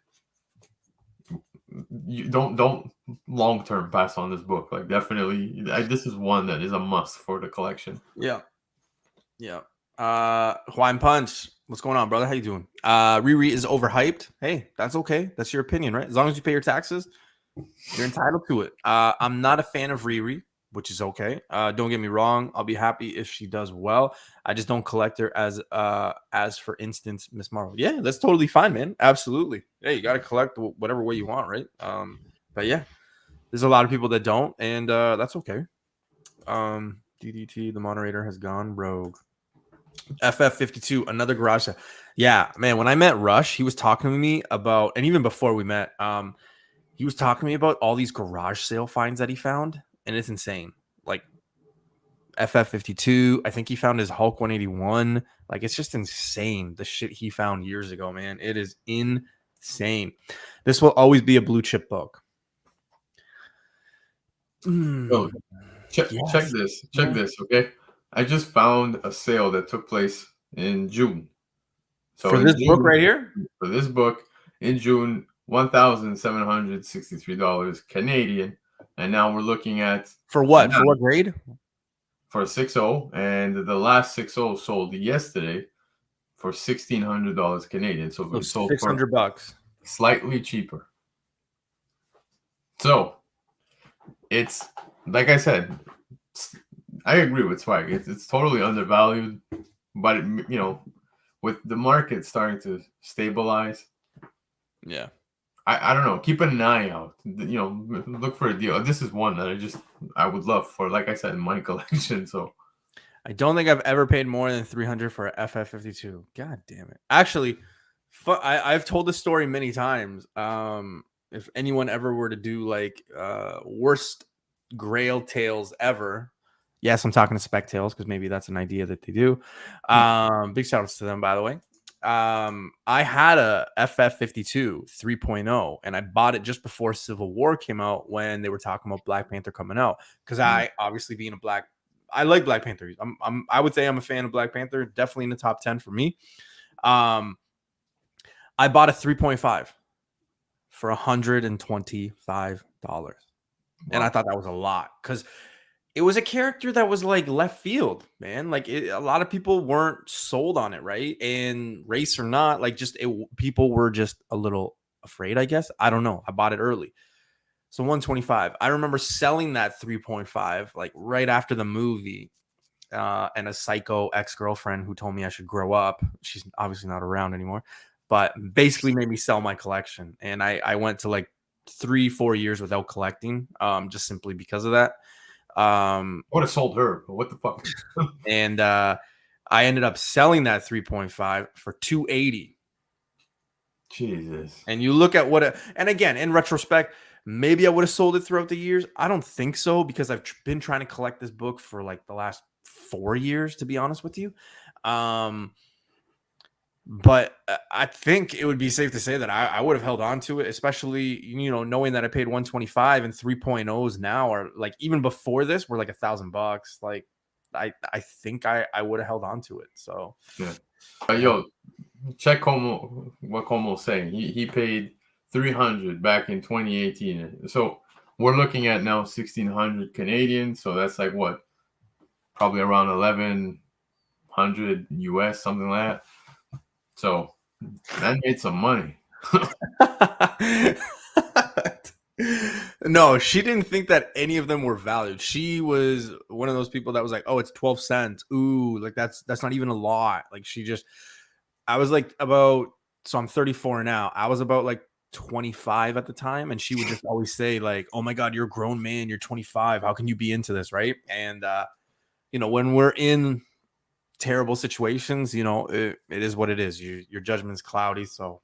you don't long-term pass on this book. Like, definitely, this is one that is a must for the collection. Yeah. Hawaiian Punch, what's going on, brother? How you doing? Riri is overhyped. Hey, that's okay. That's your opinion, right? As long as you pay your taxes, you're entitled to it. I'm not a fan of Riri, which is okay. Don't get me wrong. I'll be happy if she does well. I just don't collect her as for instance, Miss Marvel. Yeah, that's totally fine, man. Absolutely. Yeah, you got to collect whatever way you want, right? But yeah, there's a lot of people that don't, and that's okay. DDT, the moderator, has gone rogue. FF52, another garage sale. Yeah, man, when I met Rush, he was talking to me about, and even before we met, he was talking to me about all these garage sale finds that he found, and it's insane. Like FF52, I think he found his Hulk 181. Like, it's just insane, the shit he found years ago, man. It is insane. This will always be a blue chip book. Check this. Check this, okay? I just found a sale that took place in June. So for this book right here? For this book in June, $1,763 Canadian. And now we're looking at... For what? For what grade? For a 6.0. And the last 6.0 sold yesterday for $1,600 Canadian. So we sold $600. Slightly cheaper. So it's, like I said, I agree with Swag. It's totally undervalued, but with the market starting to stabilize, yeah, I don't know. Keep an eye out. Look for a deal. This is one that I would love for, like I said, in my collection. So I don't think I've ever paid more than $300 for a FF52. God damn it! Actually, I've told this story many times. If anyone ever were to do like worst Grail tales ever. Yes, I'm talking to Spec Tales because maybe that's an idea that they do. Big shout outs to them, by the way. I had a FF52 3.0 and I bought it just before Civil War came out when they were talking about Black Panther coming out. Because I obviously being I like Black Panther. I would say I'm a fan of Black Panther, definitely in the top 10 for me. I bought a 3.5 for $125. And I thought that was a lot because it was a character that was like left field, man. Like a lot of people weren't sold on it, right? And race or not, like people were just a little afraid, I guess. I don't know. I bought it early. So 125. I remember selling that 3.5 like right after the movie. And a psycho ex-girlfriend who told me I should grow up. She's obviously not around anymore, but basically made me sell my collection. And I went to like 3-4 years without collecting, just simply because of that. I would have sold her, but what the fuck? And I ended up selling that 3.5 for $280. Jesus. And you look at and again, in retrospect, maybe I would have sold it throughout the years. I don't think so because I've been trying to collect this book for like the last 4 years, to be honest with you. But I think it would be safe to say that I would have held on to it, especially, knowing that I paid 125 and 3.0s now are like, even before this were like $1,000. Like I think I would have held on to it. So yeah. Yo, check what Como's saying. He paid $300 back in 2018. So we're looking at now 1,600 Canadian. So that's like what? Probably around 1,100 US, something like that. So that made some money. No, she didn't think that any of them were valued. She was one of those people that was like, oh, it's 12 cents. Ooh, like that's not even a lot. Like I was like so I'm 34 now. I was about like 25 at the time. And she would just always say like, oh my God, you're a grown man. You're 25. How can you be into this? Right. And, when we're in terrible situations, it is what it is. Your judgment's cloudy. So,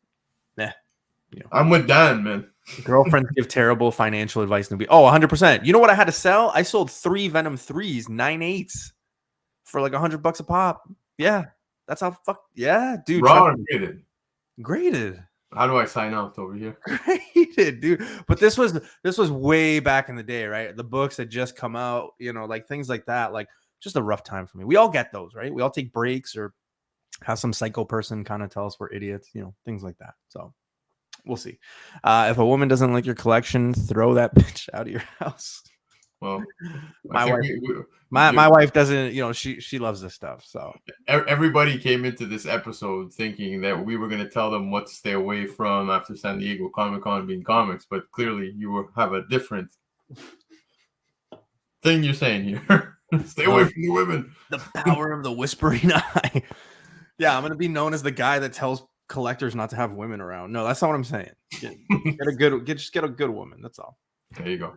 I'm with Dan, man. Girlfriends give terrible financial advice. 100%. You know what I had to sell? I sold 3 Venom 3s, 9/8 for like $100 a pop. Yeah. That's how yeah, dude. Raw and graded. Graded. How do I sign out over here? Graded, dude. But this was way back in the day, right? The books had just come out, like things like that. Like just a rough time for me. We all get those, right? We all take breaks or have some psycho person kind of tell us we're idiots, things like that. So we'll see. If a woman doesn't like your collection, throw that bitch out of your house. Well, my wife doesn't, she loves this stuff. So everybody came into this episode thinking that we were going to tell them what to stay away from after San Diego Comic-Con being comics, but clearly you have a different thing you're saying here. Stay away from the women. The power of the whispering eye. Yeah, I'm going to be known as the guy that tells collectors not to have women around. No, that's not what I'm saying. Get a good woman. That's all. There you go.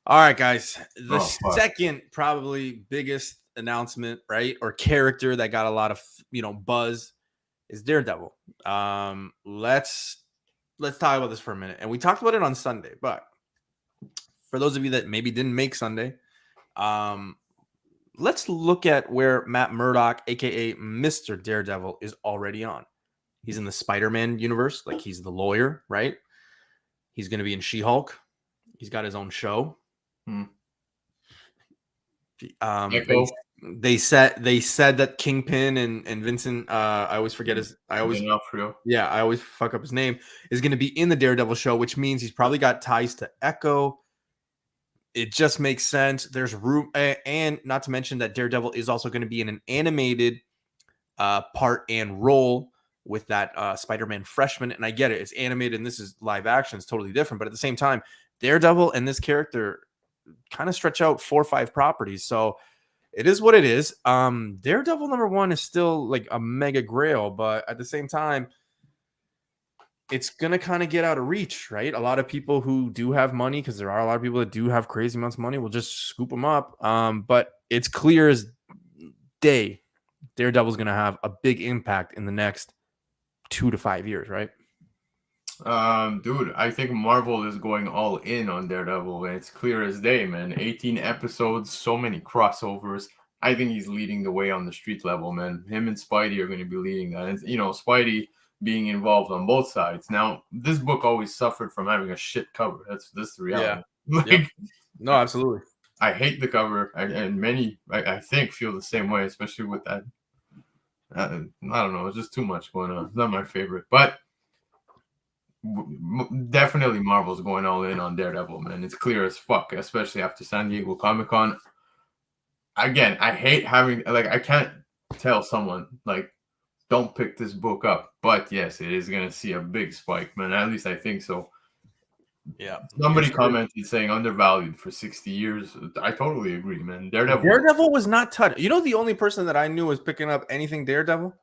All right, guys. The second probably biggest announcement, right, or character that got a lot of buzz is Daredevil. Let's talk about this for a minute. And we talked about it on Sunday, but for those of you that maybe didn't make Sunday, let's look at where Matt Murdock, aka Mr. Daredevil, is already on. He's in the Spider-Man universe, like he's the lawyer, right? He's going to be in She-Hulk. He's got his own show. They said that Kingpin and Vincent, I always forget I always fuck up his name, is going to be in the Daredevil show, which means he's probably got ties to Echo. It just makes sense. There's room, and not to mention that Daredevil is also going to be in an animated part and role with that Spider-Man freshman. And I get it. It's animated and this is live action. It's totally different. But at the same time, Daredevil and this character kind of stretch out 4 or 5 properties. So it is what it is. Daredevil #1 is still like a mega grail, but at the same time, it's going to kind of get out of reach, right? A lot of people who do have money, because there are a lot of people that do have crazy amounts of money, will just scoop them up. But it's clear as day, Daredevil's going to have a big impact in the next 2 to 5 years, right? Dude, I think Marvel is going all in on Daredevil, and it's clear as day, man. 18 episodes, so many crossovers. I think he's leading the way on the street level, man. Him and Spidey are going to be leading that. And, Spidey being involved on both sides. Now, this book always suffered from having a shit cover. That's the reality. Yeah. No, absolutely. I hate the cover, and many, I think, feel the same way, especially with that. I don't know. It's just too much going on. It's not my favorite, but definitely Marvel's going all in on Daredevil, man. It's clear as fuck, especially after San Diego Comic-Con. Again, I hate having, like, I can't tell someone, like, don't pick this book up. But yes, it is going to see a big spike, man. At least I think so. Yeah. Somebody commented saying undervalued for 60 years. I totally agree, man. Daredevil was not touched. You know, the only person that I knew was picking up anything Daredevil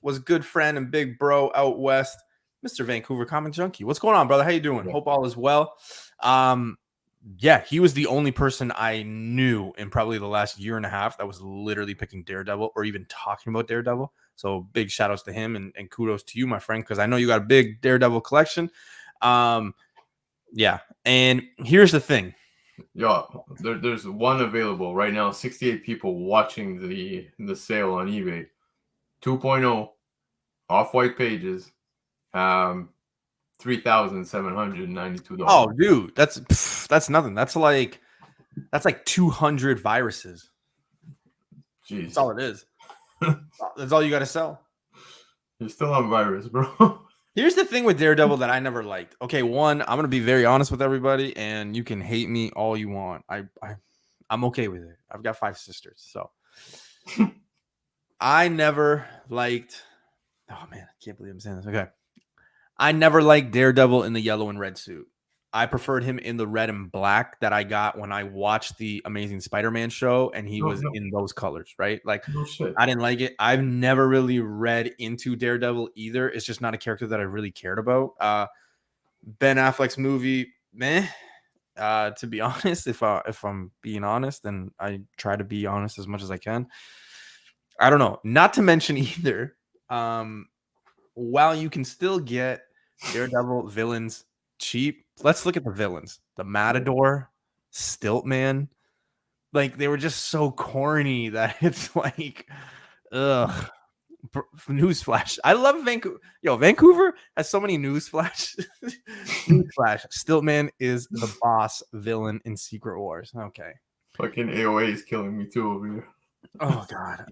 was good friend and big bro out west, Mr. Vancouver Comic Junkie. What's going on, brother? How you doing? Yeah. Hope all is well. Yeah, he was the only person I knew in probably the last year and a half that was literally picking Daredevil or even talking about Daredevil. So big shout outs to him and kudos to you, my friend, because I know you got a big Daredevil collection. Yeah, and here's the thing. Yeah, there's one available right now. 68 people watching the sale on eBay. 2.0 off-white pages. $3,792. Oh, dude, that's nothing. That's like 200 viruses. Jeez. That's all it is. That's all you got to sell. You're still on virus, bro. Here's the thing with Daredevil that I never liked. Okay, one, I'm gonna be very honest with everybody, and you can hate me all you want. I'm okay with it. I've got 5 sisters, so I never liked. Oh man, I can't believe I'm saying this. Okay, I never liked Daredevil in the yellow and red suit. I preferred him in the red and black that I got when I watched the Amazing Spider-Man show, and he was in those colors, right? Like, I didn't like it. I've never really read into Daredevil either. It's just not a character that I really cared about. Ben Affleck's movie, meh. To be honest, if I'm being honest, and I try to be honest as much as I can, I don't know. Not to mention either, while you can still get Daredevil villains cheap, let's look at the villains. The Matador, Stiltman, like they were just so corny that it's like, ugh. Newsflash. I love Vancouver. Yo, Vancouver has so many newsflash. Newsflash. Stiltman is the boss villain in Secret Wars. Okay. Fucking AOA is killing me too over here. Oh God.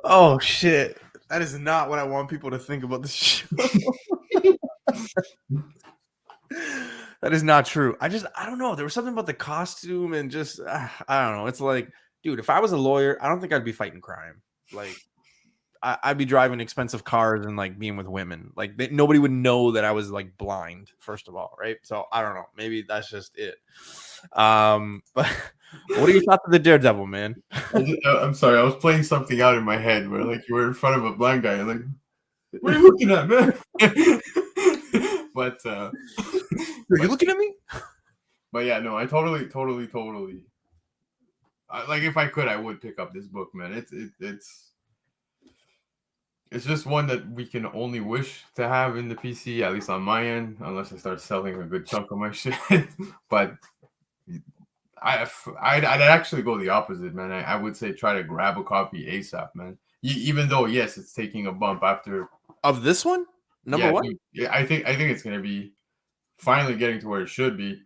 Oh shit. That is not what I want people to think about this show. That is not true. I don't know. There was something about the costume and just, I don't know. It's like, dude, if I was a lawyer, I don't think I'd be fighting crime. Like, I'd be driving expensive cars and like being with women. Like, nobody would know that I was like blind, first of all, right? So I don't know. Maybe that's just it. But what are your thoughts of the Daredevil, man? I'm sorry. I was playing something out in my head where like you were in front of a blind guy and like, what are you looking at, man? But are you looking at me? But yeah, no, I totally. Like if I could, I would pick up this book, man. It's just one that we can only wish to have in the PC, at least on my end, unless I start selling a good chunk of my shit. But I'd actually go the opposite, man. I would say try to grab a copy ASAP, man. Even though, yes, it's taking a bump after of this one. Number one. Yeah, I think it's gonna be finally getting to where it should be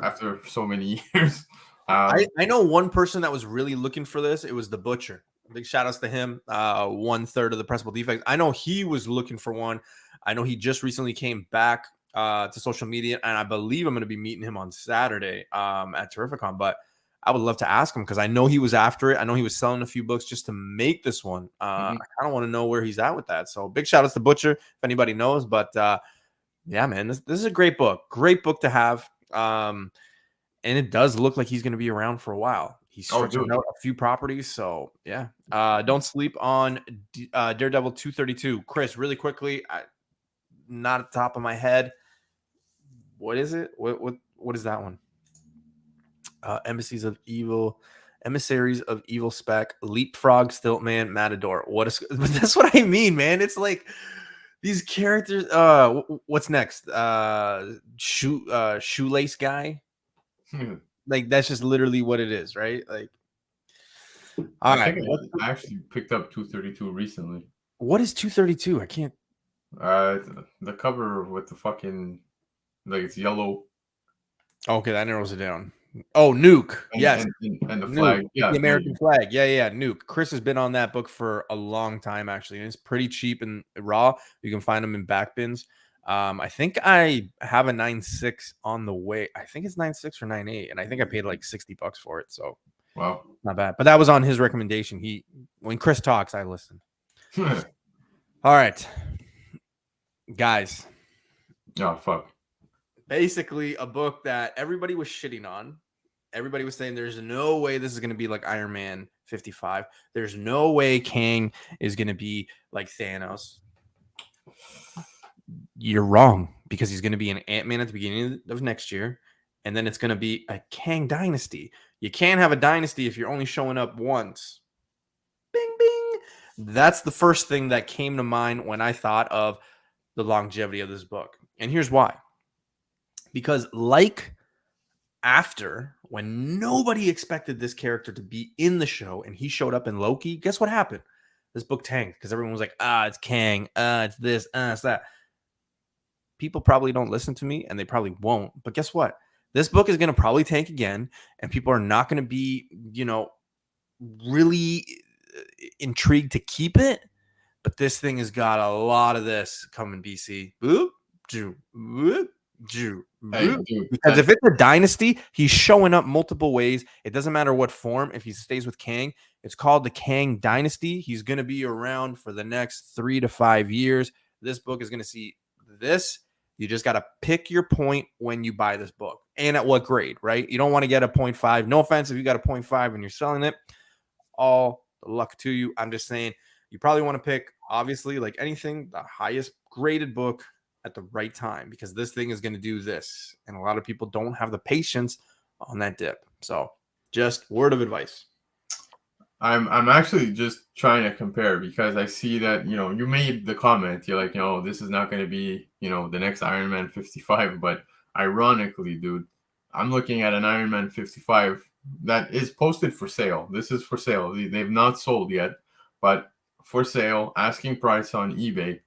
after so many years. I know one person that was really looking for this. It was the Butcher. Big shout outs to him. 1/3 of the pressable defects. I know he was looking for one. I know he just recently came back to social media, and I believe I'm going to be meeting him on Saturday at Terrificon. But I would love to ask him because I know he was after it. I know he was selling a few books just to make this one. I kind of want to know where he's at with that. So big shout outs to Butcher if anybody knows. But yeah, man, this is a great book. Great book to have. And it does look like he's going to be around for a while. He's stretching out a few properties. So, yeah. Don't sleep on Daredevil 232. Chris, really quickly, not at the top of my head. What is it? What is that one? Emissaries of Evil Spec, Leapfrog, Stiltman, Matador. That's what I mean, man. It's like these characters. What's next? Shoelace guy. Like that's just literally what it is, right? Like, I actually picked up 232 recently. What is 232? I can't. The cover with the fucking like it's yellow. Okay, that narrows it down. Oh, Nuke. and Yes. and the Nuke. flag. Yeah, The there American you flag. Yeah, yeah. Nuke. Chris has been on that book for a long time, actually. And it's pretty cheap and raw. You can find them in back bins. I think I have a 9.6 on the way. I think it's 9.6 or 9.8. And I think I paid like $60 for it. So go. Wow. not bad. But that was on his recommendation. When Chris talks, I listen. All right. Guys. Oh fuck. Basically a book that everybody was shitting on. Everybody was saying there's no way this is going to be like Iron Man 55. There's no way Kang is going to be like Thanos. You're wrong, because he's going to be an Ant-Man at the beginning of next year, and then it's going to be a Kang dynasty. You can't have a dynasty if you're only showing up once. Bing, bing. That's the first thing that came to mind when I thought of the longevity of this book. And here's why. Because like after, when nobody expected this character to be in the show and he showed up in Loki, guess what happened? This book tanked because everyone was like, it's Kang, it's this, it's that. People probably don't listen to me, and they probably won't. But guess what? This book is going to probably tank again, and people are not going to be, really intrigued to keep it. But this thing has got a lot of this coming, BC. Boop, Jew, whoop, Jew. Hey, dude, Because if it's a dynasty, he's showing up multiple ways. It doesn't matter what form. If he stays with Kang, it's called the Kang Dynasty. He's going to be around for the next 3 to 5 years. This book is going to see this. You just got to pick your point when you buy this book and at what grade, right? You don't want to get a 0.5. No offense if you got a 0.5 and you're selling it. All the luck to you. I'm just saying you probably want to pick, obviously, like anything, the highest graded book at the right time, because this thing is going to do this. And a lot of people don't have the patience on that dip. So just word of advice. I'm actually just trying to compare, because I see that, you made the comment. You're like, this is not going to be, the next Iron Man 55. But ironically, dude, I'm looking at an Iron Man 55 that is posted for sale. This is for sale. They've not sold yet, but for sale, asking price on eBay.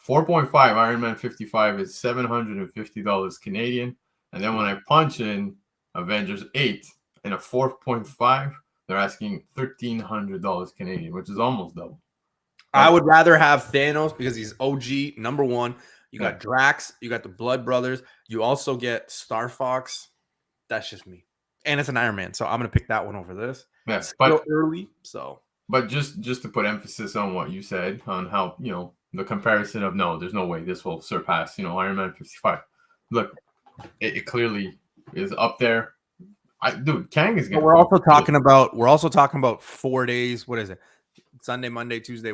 4.5 Iron Man 55 is $750 Canadian. And then when I punch in Avengers 8 and a 4.5, they're asking $1,300 Canadian, which is almost double. I would rather have Thanos because he's OG, number one. You got Drax, you got the Blood Brothers, you also get Star Fox. That's just me. And it's an Iron Man, so I'm going to pick that one over this. Yeah, it's still early, so. But just to put emphasis on what you said, on how, the comparison of, no, there's no way this will surpass, Iron Man 55. Look, it clearly is up there. Dude, Kang is going to. We're also talking about 4 days. What is it? Sunday, Monday, Tuesday,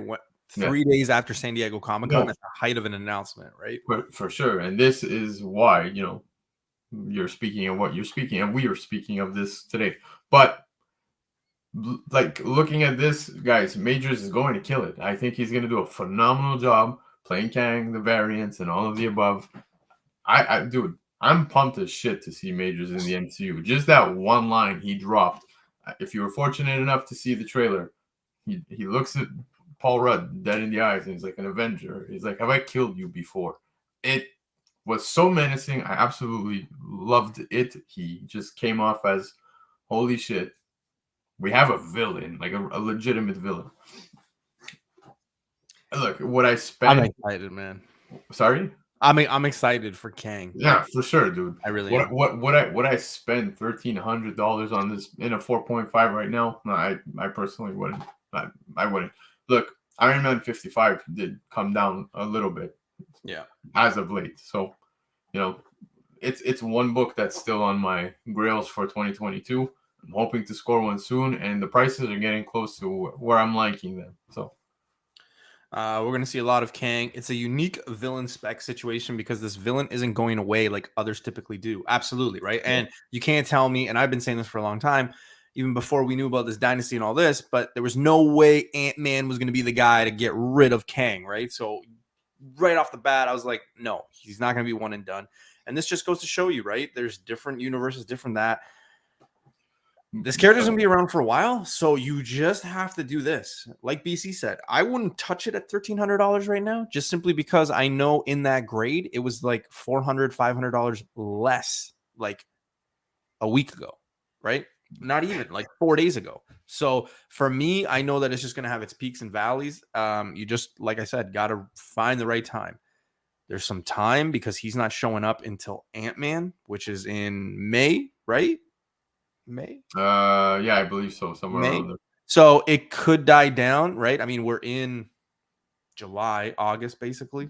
3 days after San Diego Comic-Con at the height of an announcement, right? For sure. And this is why, you're speaking of what you're speaking, and we are speaking of this today. But like, looking at this, guys, Majors is going to kill it. I think he's going to do a phenomenal job playing Kang, the variants, and all of the above. Dude, I'm pumped as shit to see Majors in the MCU. Just that one line he dropped. If you were fortunate enough to see the trailer, he looks at Paul Rudd dead in the eyes, and he's like, an Avenger. He's like, have I killed you before? It was so menacing. I absolutely loved it. He just came off as, holy shit, we have a villain, like a legitimate villain. Look, what I spent. I'm excited, man. Sorry? I'm excited for Kang. Yeah, for sure, dude. I really am. What I spend $1,300 on this in a 4.5 right now? No, I personally wouldn't. I wouldn't. Look, Iron Man 55 did come down a little bit. Yeah. As of late. So, it's one book that's still on my grails for 2022. I'm hoping to score one soon, and the prices are getting close to where I'm liking them. So we're going to see a lot of Kang. It's a unique villain spec situation because this villain isn't going away like others typically do. Absolutely, right? Yeah. And you can't tell me, and I've been saying this for a long time, even before we knew about this dynasty and all this, but there was no way Ant-Man was going to be the guy to get rid of Kang, right? So right off the bat, I was like, no, he's not going to be one and done. And this just goes to show you, right? There's different universes, different that. This character's going to be around for a while, so you just have to do this. Like BC said, I wouldn't touch it at $1,300 right now, just simply because I know in that grade, it was like $400, $500 less like a week ago. right? Not even like 4 days ago. So for me, I know that it's just going to have its peaks and valleys. You just, like I said, got to find the right time. There's some time because he's not showing up until Ant-Man, which is in May, right? May? Yeah, I believe so. Somewhere May. around there. So it could die down, right? I mean, we're in July, August, basically.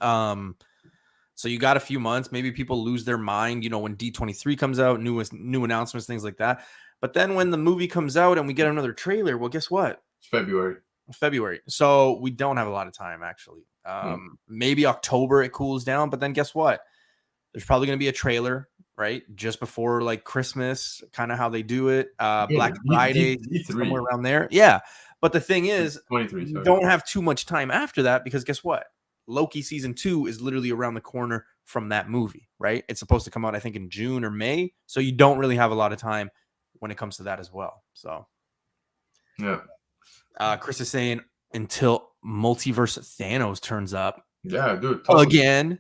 So you got a few months. Maybe people lose their mind, when D23 comes out, new announcements, things like that. But then when the movie comes out and we get another trailer, well, guess what? It's February. So we don't have a lot of time, actually. Maybe October it cools down, but then guess what? There's probably going to be a trailer, right? Just before like Christmas, kind of how they do it. Black Friday, somewhere around there. Yeah. But the thing is, 23, you don't have too much time after that because guess what? Loki season 2 is literally around the corner from that movie, right? It's supposed to come out, I think, in June or May. So you don't really have a lot of time when it comes to that as well. So, yeah. Chris is saying until multiverse Thanos turns up. Yeah, dude. Totally. Again.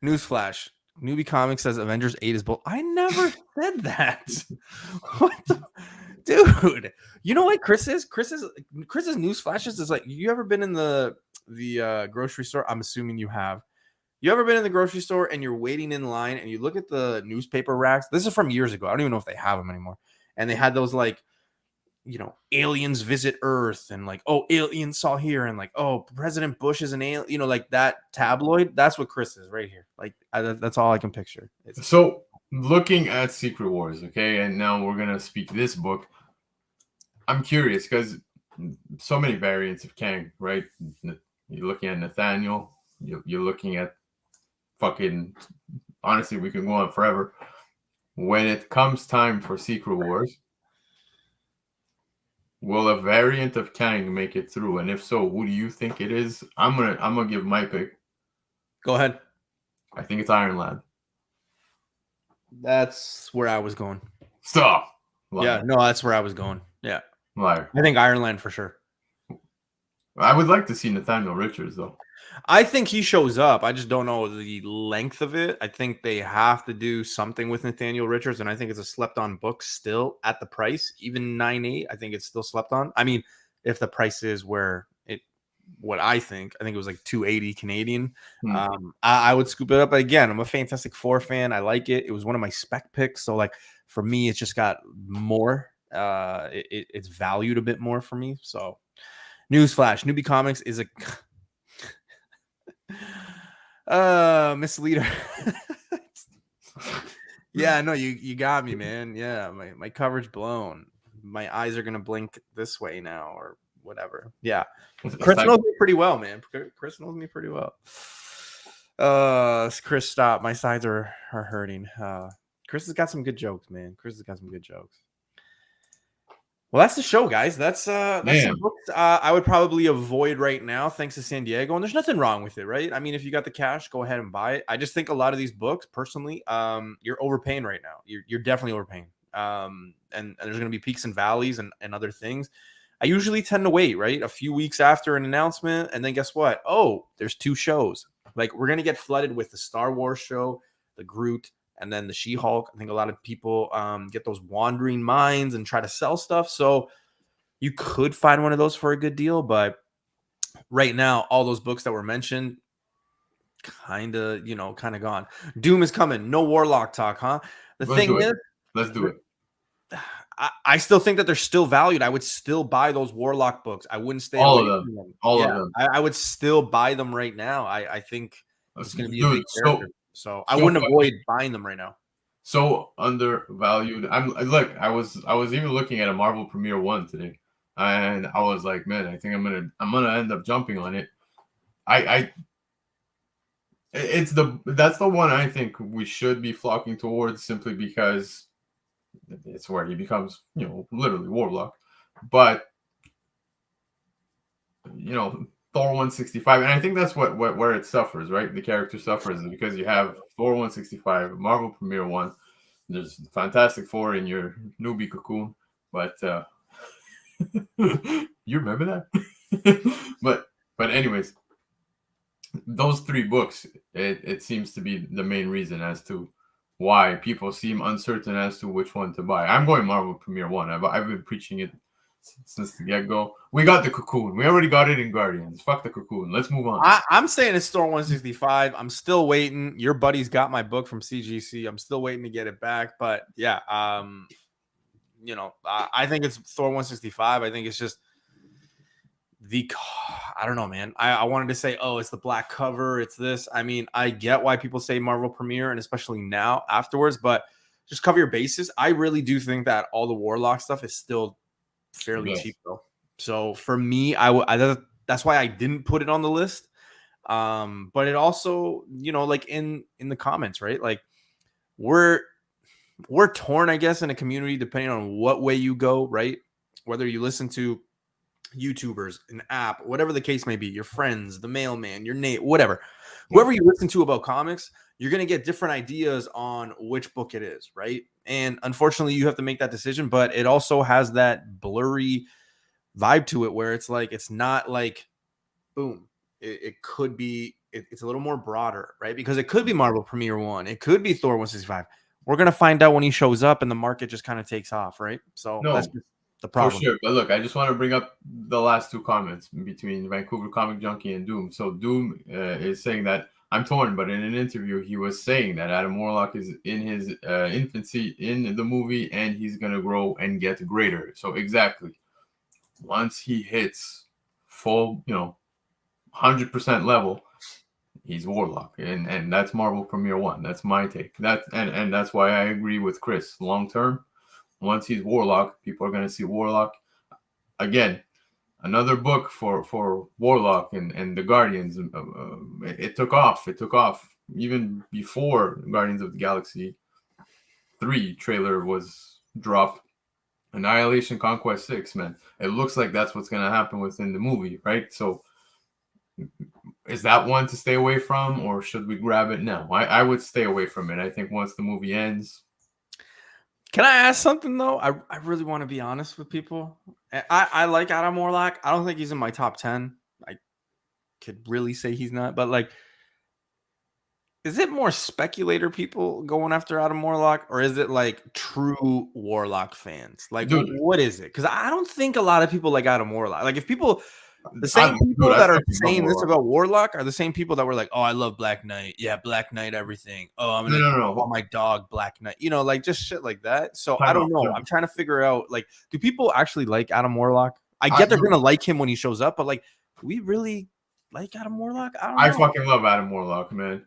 Newsflash. Newbie Comics says Avengers 8 is bull. I never said that. What the? Dude, you know what Chris's news flashes is like, you ever been in the grocery store? I'm assuming you have. You ever been in the grocery store and you're waiting in line and you look at the newspaper racks? This is from years ago. I don't even know if they have them anymore. And they had those like, aliens visit Earth and like, oh, aliens saw here and like, oh, President Bush is an alien, like that tabloid. That's what Chris is right here. Like that's all I can picture. So looking at Secret Wars, okay, and now we're gonna speak this book. I'm curious because so many variants of Kang, right? You're looking at Nathaniel. You're looking at fucking. Honestly, we can go on forever. When it comes time for Secret Wars, will a variant of Kang make it through? And if so, who do you think it is? I'm gonna give my pick. Go ahead. I think it's Iron Lad. That's where I was going. Stop. Liar. Yeah, no, that's where I was going. Yeah. Liar. I think Ireland for sure. I would like to see Nathaniel Richards, though. I think he shows up. I just don't know the length of it. I think they have to do something with Nathaniel Richards, and I think it's a slept-on book still at the price, even 9.8. I think it's still slept on. I mean, if the price is what I think it was like 280 Canadian. I would scoop it up. But again, I'm a Fantastic Four fan. I like it. It was one of my spec picks. So like for me, it's just got more. It's valued a bit more for me. So newsflash, Newbie Comics is a misleader. Yeah, no, you got me, man. Yeah, my coverage blown. My eyes are gonna blink this way now or whatever. Yeah. Chris knows me pretty well, man. Chris knows me pretty well. Chris, stop. My sides are hurting. Chris has got some good jokes, man. Chris has got some good jokes. Well, that's the show, guys. That's some books I would probably avoid right now, thanks to San Diego. And there's nothing wrong with it, right? I mean, if you got the cash, go ahead and buy it. I just think a lot of these books, personally, you're overpaying right now. You're definitely overpaying. And there's going to be peaks and valleys and other things. I usually tend to wait, right? A few weeks after an announcement. And then guess what? Oh, there's 2 shows. Like we're going to get flooded with the Star Wars show, the Groot, and then the She-Hulk. I think a lot of people get those wandering minds and try to sell stuff. So you could find one of those for a good deal. But right now, all those books that were mentioned, kind of gone. Doom is coming. No Warlock talk, huh? Let's do it. I still think that they're still valued. I would still buy those Warlock books. I wouldn't stay away from them. All of them. I would still buy them right now. I think it's going to be a big character. So I wouldn't avoid buying them right now. So undervalued. I was even looking at a Marvel Premiere 1 today, and I was like, man, I think I'm gonna end up jumping on it. That's the one I think we should be flocking towards simply because it's where he becomes, literally Warlock. But Thor 165, and I think that's where it suffers, right? The character suffers because you have Thor 165, Marvel Premiere 1. There's Fantastic Four in your newbie cocoon, but you remember that? but anyways, those 3 books, it seems to be the main reason as to why people seem uncertain as to which one to buy. I'm going Marvel Premiere 1. I've been preaching it since the get-go. We got the Cocoon. We already got it in Guardians. Fuck the Cocoon. Let's move on. I'm saying it's Thor 165. I'm still waiting. Your buddy's got my book from CGC. I'm still waiting to get it back. But yeah, you know, I think it's Thor 165. I think it's just I don't know, man. I wanted to say, oh, it's the black cover. It's this. I mean, I get why people say Marvel Premiere, and especially now afterwards, but just cover your bases. I really do think that all the Warlock stuff is still fairly cheap, though. So for me, that's why I didn't put it on the list. But it also, you know, like in the comments, right? Like we're torn, I guess, in a community depending on what way you go, right? Whether you listen to YouTubers, an app, whatever the case may be, your friends, the mailman, your Nate, whatever, whoever you listen to about comics, you're going to get different ideas on which book it is, right? And unfortunately, you have to make that decision, but it also has that blurry vibe to it where it's like, it's not like, boom, it could be, it's a little more broader, right? Because it could be Marvel Premiere 1, it could be Thor 165. We're going to find out when he shows up and the market just kind of takes off, right? So that's just the problem. For sure. But look, I just want to bring up the last two comments between Vancouver Comic Junkie and Doom. So Doom is saying that I'm torn, but in an interview, he was saying that Adam Warlock is in his infancy in the movie and he's going to grow and get greater. So exactly. Once he hits full, 100% level, he's Warlock. And that's Marvel Premiere 1. That's my take. And that's why I agree with Chris. Long term, once he's Warlock, people are going to see Warlock. Again, another book for Warlock and the Guardians. It took off. It took off even before Guardians of the Galaxy 3 trailer was dropped. Annihilation Conquest 6, man. It looks like that's what's going to happen within the movie, right? So is that one to stay away from, or should we grab it now? I would stay away from it. I think once the movie ends. Can I ask something, though? I really want to be honest with people. I like Adam Warlock. I don't think he's in my top 10. I could really say he's not. But, like, is it more speculator people going after Adam Warlock, or is it, like, true Warlock fans? Like, dude, what is it? Because I don't think a lot of people like Adam Warlock. Like, if people... The same people that are saying this about Warlock are the same people that were like, oh, I love Black Knight. Yeah, Black Knight, everything. Oh, I'm going to call my dog Black Knight. Like just shit like that. So I don't know. I'm trying to figure out, like, do people actually like Adam Warlock? I get they're going to like him when he shows up, but, like, do we really like Adam Warlock? I don't know. I fucking love Adam Warlock, man.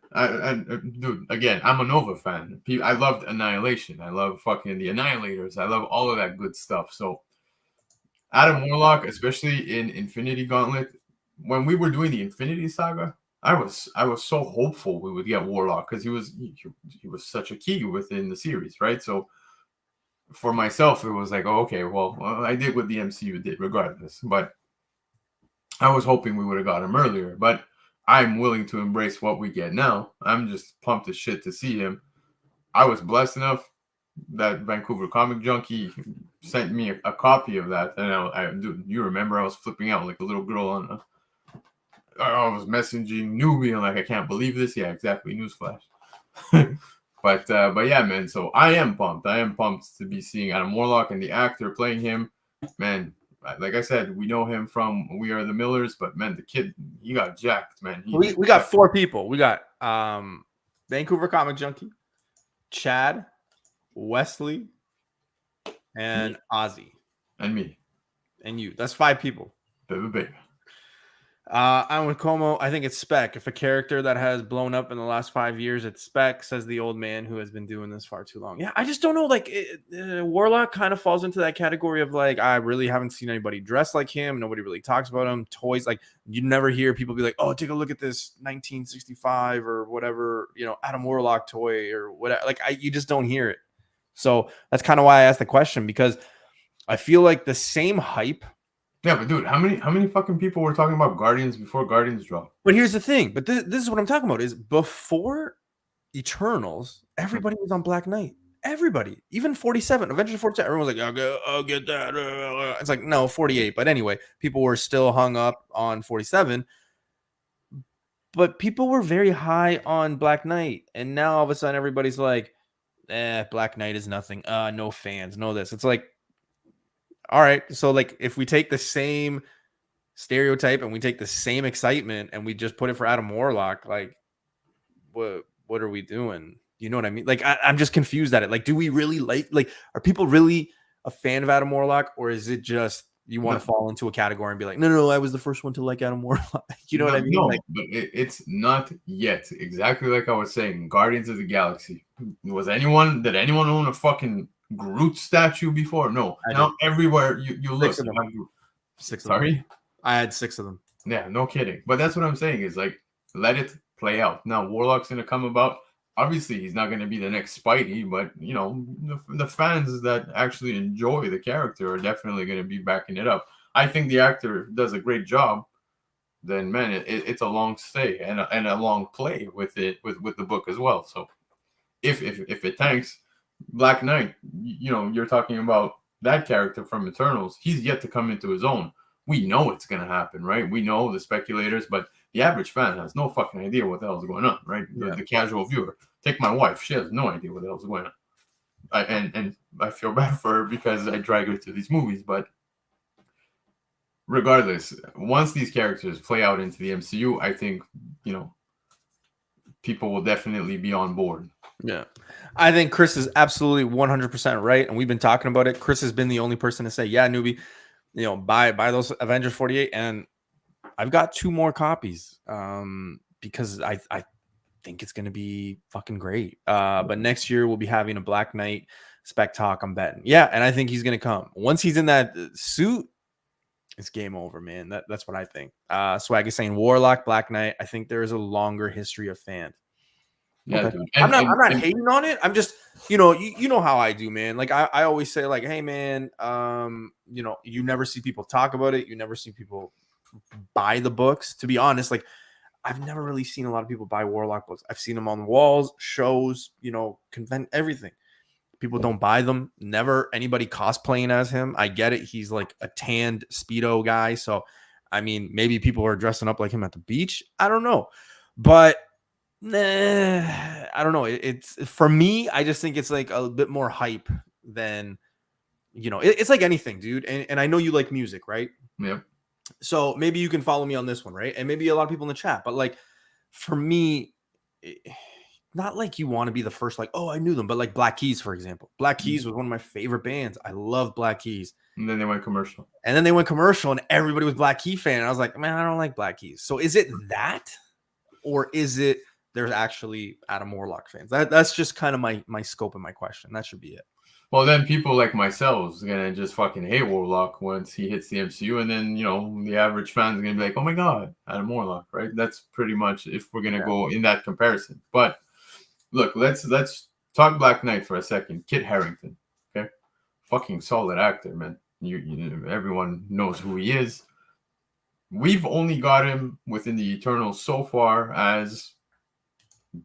Dude, again, I'm a Nova fan. I loved Annihilation. I love fucking the Annihilators. I love all of that good stuff. So Adam Warlock, especially in Infinity Gauntlet, when we were doing the Infinity Saga, I was so hopeful we would get Warlock because he was such a key within the series, right? So for myself, it was like, oh, okay, well, I did what the MCU did regardless, but I was hoping we would have got him earlier. But I'm willing to embrace what we get now. I'm just pumped as shit to see him. I was blessed enough that Vancouver Comic Junkie sent me a copy of that, and dude, you remember I was flipping out like a little girl I was messaging Newbie and like, I can't believe this. Yeah, exactly, newsflash. but yeah, man. So I am pumped. I am pumped to be seeing Adam Warlock and the actor playing him. Man, like I said, we know him from We Are the Millers, but man, the kid, he got jacked, man. We got 4 people. We got Vancouver Comic Junkie, Chad, Wesley, and Ozzy, and me, and you. That's 5 people. Baby. I'm with Como. I think it's Spec. If a character that has blown up in the last 5 years, it's Spec, says the old man who has been doing this far too long. Yeah, I just don't know. Like, Warlock kind of falls into that category of, like, I really haven't seen anybody dressed like him. Nobody really talks about him. Toys, like, you never hear people be like, oh, take a look at this 1965 or whatever, Adam Warlock toy or whatever. Like, you just don't hear it. So that's kind of why I asked the question, because I feel like the same hype. Yeah, but dude, how many fucking people were talking about Guardians before Guardians dropped? But here's the thing. But this is what I'm talking about, is before Eternals, everybody was on Black Knight. Everybody, even 47, Avengers 47. Everyone was like, I'll get that. It's like, no, 48. But anyway, people were still hung up on 47. But people were very high on Black Knight. And now all of a sudden everybody's like, Black Knight is nothing. No fans, no this. It's like, all right, so like if we take the same stereotype and we take the same excitement and we just put it for Adam Warlock, like what are we doing? You know what I mean? Like I'm just confused at it. Like, do we really like are people really a fan of Adam Warlock, or is it just you want to fall into a category and be like, no, I was the first one to like Adam Warlock. You know what I mean? No, like, but it's not yet. Exactly like I was saying, Guardians of the Galaxy. Did anyone own a fucking Groot statue before? No. Now everywhere you look. Sorry? I had 6 of them. Yeah, no kidding. But that's what I'm saying is like, let it play out. Now Warlock's gonna come about. Obviously, he's not going to be the next Spidey, but you know, the fans that actually enjoy the character are definitely going to be backing it up. I think the actor does a great job. Then, man, it's a long stay and a long play with it with the book as well. So, if it tanks, Black Knight, you know, you're talking about that character from Eternals. He's yet to come into his own. We know it's going to happen, right? We know the speculators, but the average fan has no fucking idea what the hell's going on, right? The casual viewer. Take my wife; she has no idea what the hell's going on. And I feel bad for her because I drag her to these movies. But regardless, once these characters play out into the MCU, I think, you know, people will definitely be on board. Yeah, I think Chris is absolutely 100% right, and we've been talking about it. Chris has been the only person to say, "Yeah, Newbie, you know, buy those Avengers 48," and I've got 2 more copies because I think it's going to be fucking great. But next year we'll be having a Black Knight spec talk, I'm betting. Yeah, and I think he's going to come. Once he's in that suit, it's game over, man. That's what I think. Swag is saying Warlock, Black Knight. I think there is a longer history of fans. Yeah, okay. I'm not hating on it. I'm just, you know how I do, man. Like I always say, like, hey, man, you know, you never see people talk about it. You never see people buy the books. To be honest, like I've never really seen a lot of people buy Warlock books. I've seen them on walls, shows, you know, everything. People don't buy them. Never anybody cosplaying as him. I get it. He's like a tanned Speedo guy. So, I mean, maybe people are dressing up like him at the beach. I don't know. But I don't know. It's for me, I just think it's like a bit more hype than, you know, it's like anything, dude. And I know you like music, right? Yeah. So maybe you can follow me on this one, right? And maybe a lot of people in the chat, but like for me, not like you want to be the first, like, oh, I knew them, but like Black Keys, for example. Black Keys was one of my favorite bands. I love Black Keys. And then they went commercial. And everybody was Black Key fan. And I was like, man, I don't like Black Keys. So is it that, or is it there's actually Adam Warlock fans? That's just kind of my scope and my question. That should be it. Well, then people like myself is gonna just fucking hate Warlock once he hits the MCU, and then, you know, the average fan is gonna be like, "Oh my god, Adam Warlock!" Right? That's pretty much if we're gonna go in that comparison. But look, let's talk Black Knight for a second. Kit Harington, okay, fucking solid actor, man. You everyone knows who he is. We've only got him within the Eternals so far as,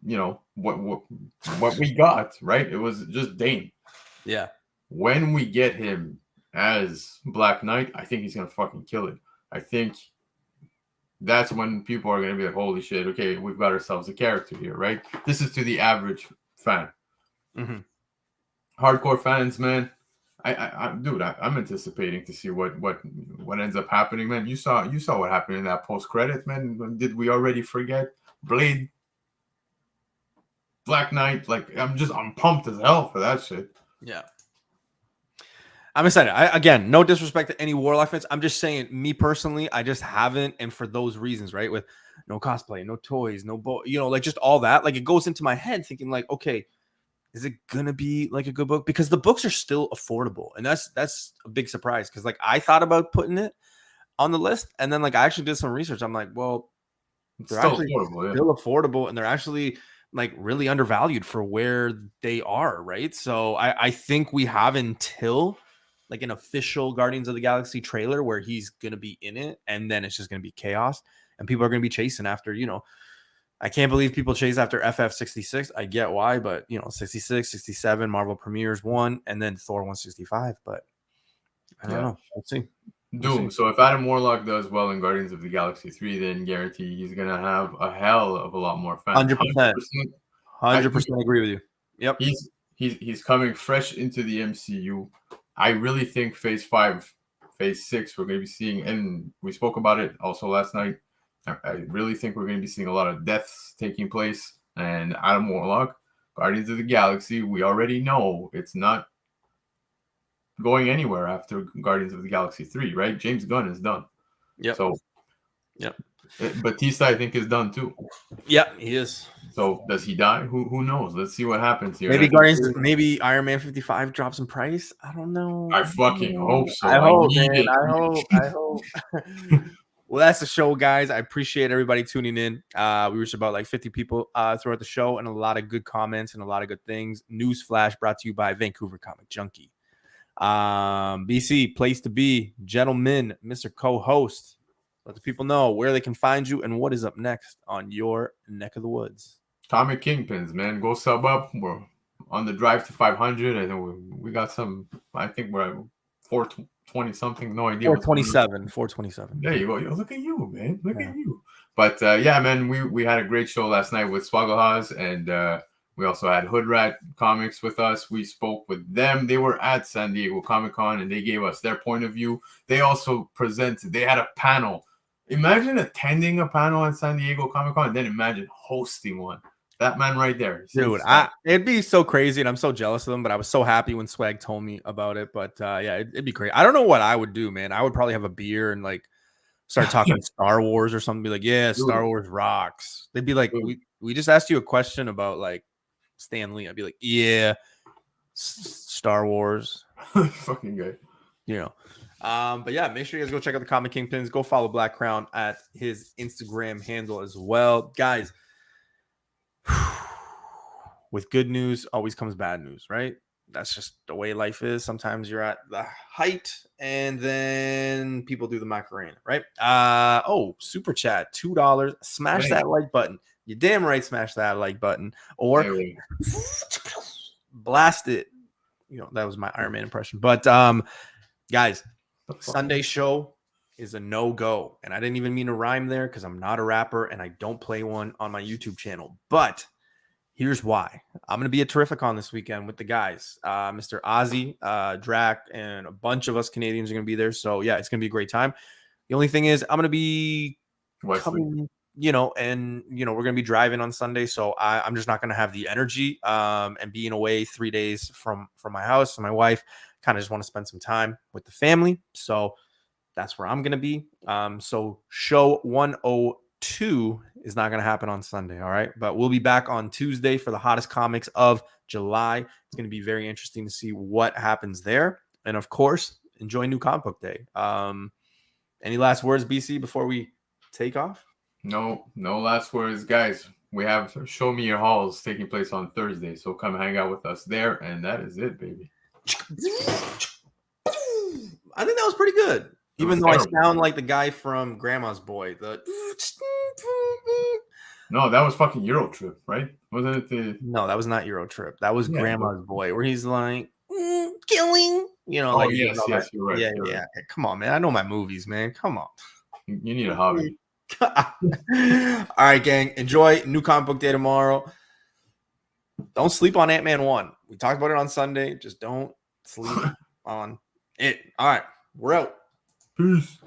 you know, what we got, right? It was just Dane. Yeah. When we get him as Black Knight, I think he's gonna fucking kill it. I think that's when people are gonna be like, "Holy shit! Okay, we've got ourselves a character here, right?" This is to the average fan. Mm-hmm. Hardcore fans, man. I'm anticipating to see what ends up happening, man. You saw what happened in that post credit, man. Did we already forget Blade, Black Knight? Like, I'm pumped as hell for that shit. Yeah. I'm excited. Again, no disrespect to any Warlock fans. I'm just saying, me personally, I just haven't. And for those reasons, right? With no cosplay, no toys, no you know, like just all that. Like it goes into my head thinking like, okay, is it going to be like a good book? Because the books are still affordable. And that's a big surprise. Because like I thought about putting it on the list. And then like I actually did some research. I'm like, well, they're actually still affordable. And they're actually like really undervalued for where they are, right? So I think we have until like an official Guardians of the Galaxy trailer where he's going to be in it, and then it's just going to be chaos, and people are going to be chasing after, you know, I can't believe people chase after FF66. I get why, but, you know, 66, 67, Marvel Premieres 1, and then Thor 165, but I don't know. Let's see. Doom. So if Adam Warlock does well in Guardians of the Galaxy 3, then guarantee he's gonna have a hell of a lot more fans. 100%. 100% agree with you. Yep. he's coming fresh into the MCU. I really think Phase 5, Phase 6, we're going to be seeing, and we spoke about it also last night. I really think we're going to be seeing a lot of deaths taking place. And Adam Warlock, Guardians of the Galaxy, we already know it's not going anywhere after Guardians of the Galaxy 3, right? James Gunn is done. Yep. So, yep. Batista, I think, is done too. Yep, he is. So does he die? Who knows? Let's see what happens here. Maybe Iron Man 55 drops in price. I don't know. I fucking hope so. I hope, man. I hope. Well, that's the show, guys. I appreciate everybody tuning in. We reached about like 50 people throughout the show, and a lot of good comments and a lot of good things. News flash brought to you by Vancouver Comic Junkie. BC, place to be. Gentlemen, Mr. Co-host. Let the people know where they can find you and what is up next on your neck of the woods. Comic Kingpins, man. Go sub up. We're on the drive to 500. I think we got some. I think we're at 420 something. No idea. 427. 427. There you go. Yo, look at you, man. Look at you. But yeah, man, we had a great show last night with Swagglehaz, and we also had Hood Rat Comics with us. We spoke with them. They were at San Diego Comic-Con, and they gave us their point of view. They also presented. They had a panel. Imagine attending a panel at San Diego Comic-Con, and then imagine hosting one. That man right there. Dude, it'd be so crazy, and I'm so jealous of them, but I was so happy when Swag told me about it. But yeah, it'd be great. I don't know what I would do, man. I would probably have a beer and like start talking Star Wars or something. Be like, yeah, Star Wars rocks. They'd be like, we just asked you a question about like Stan Lee. I'd be like, yeah, Star Wars. Fucking good. You know. But yeah, make sure you guys go check out the Comic Kingpins. Go follow Black Crown at his Instagram handle as well. Guys, with good news always comes bad news, right? That's just the way life is. Sometimes you're at the height and then people do the Macarena, right? Oh, super chat, $2. Smash that like button. You damn right, smash that like button. Or blast it. You know, that was my Iron Man impression. But guys, Sunday show is a no-go. And I didn't even mean to rhyme there because I'm not a rapper and I don't play one on my YouTube channel. But here's why. I'm going to be at Terrificon this weekend with the guys. Mr. Ozzy, Drac, and a bunch of us Canadians are going to be there. So, yeah, it's going to be a great time. The only thing is I'm going to be coming, you know, and, you know, we're going to be driving on Sunday. So I'm just not going to have the energy and being away 3 days from my house and my wife. Kind of just want to spend some time with the family. So that's where I'm going to be. So show 102 is not going to happen on Sunday. All right. But we'll be back on Tuesday for the hottest comics of July. It's going to be very interesting to see what happens there. And of course, enjoy New Comic Book Day. Any last words, BC, before we take off? No last words, guys. We have Show Me Your Halls taking place on Thursday. So come hang out with us there. And that is it, baby. I think that was pretty good. Even though I sound like the guy from Grandma's Boy. No, that was fucking Euro Trip, right? Wasn't it? No, that was not Euro Trip. That was Grandma's Boy, where he's like, killing. You know, like, yes, you're right. Yeah, yeah. Come on, man. I know my movies, man. Come on. You need a hobby. All right, gang. Enjoy New Comic Book Day tomorrow. Don't sleep on Ant-Man 1. We talked about it on Sunday. Just don't sleep on it. All right. We're out. Peace.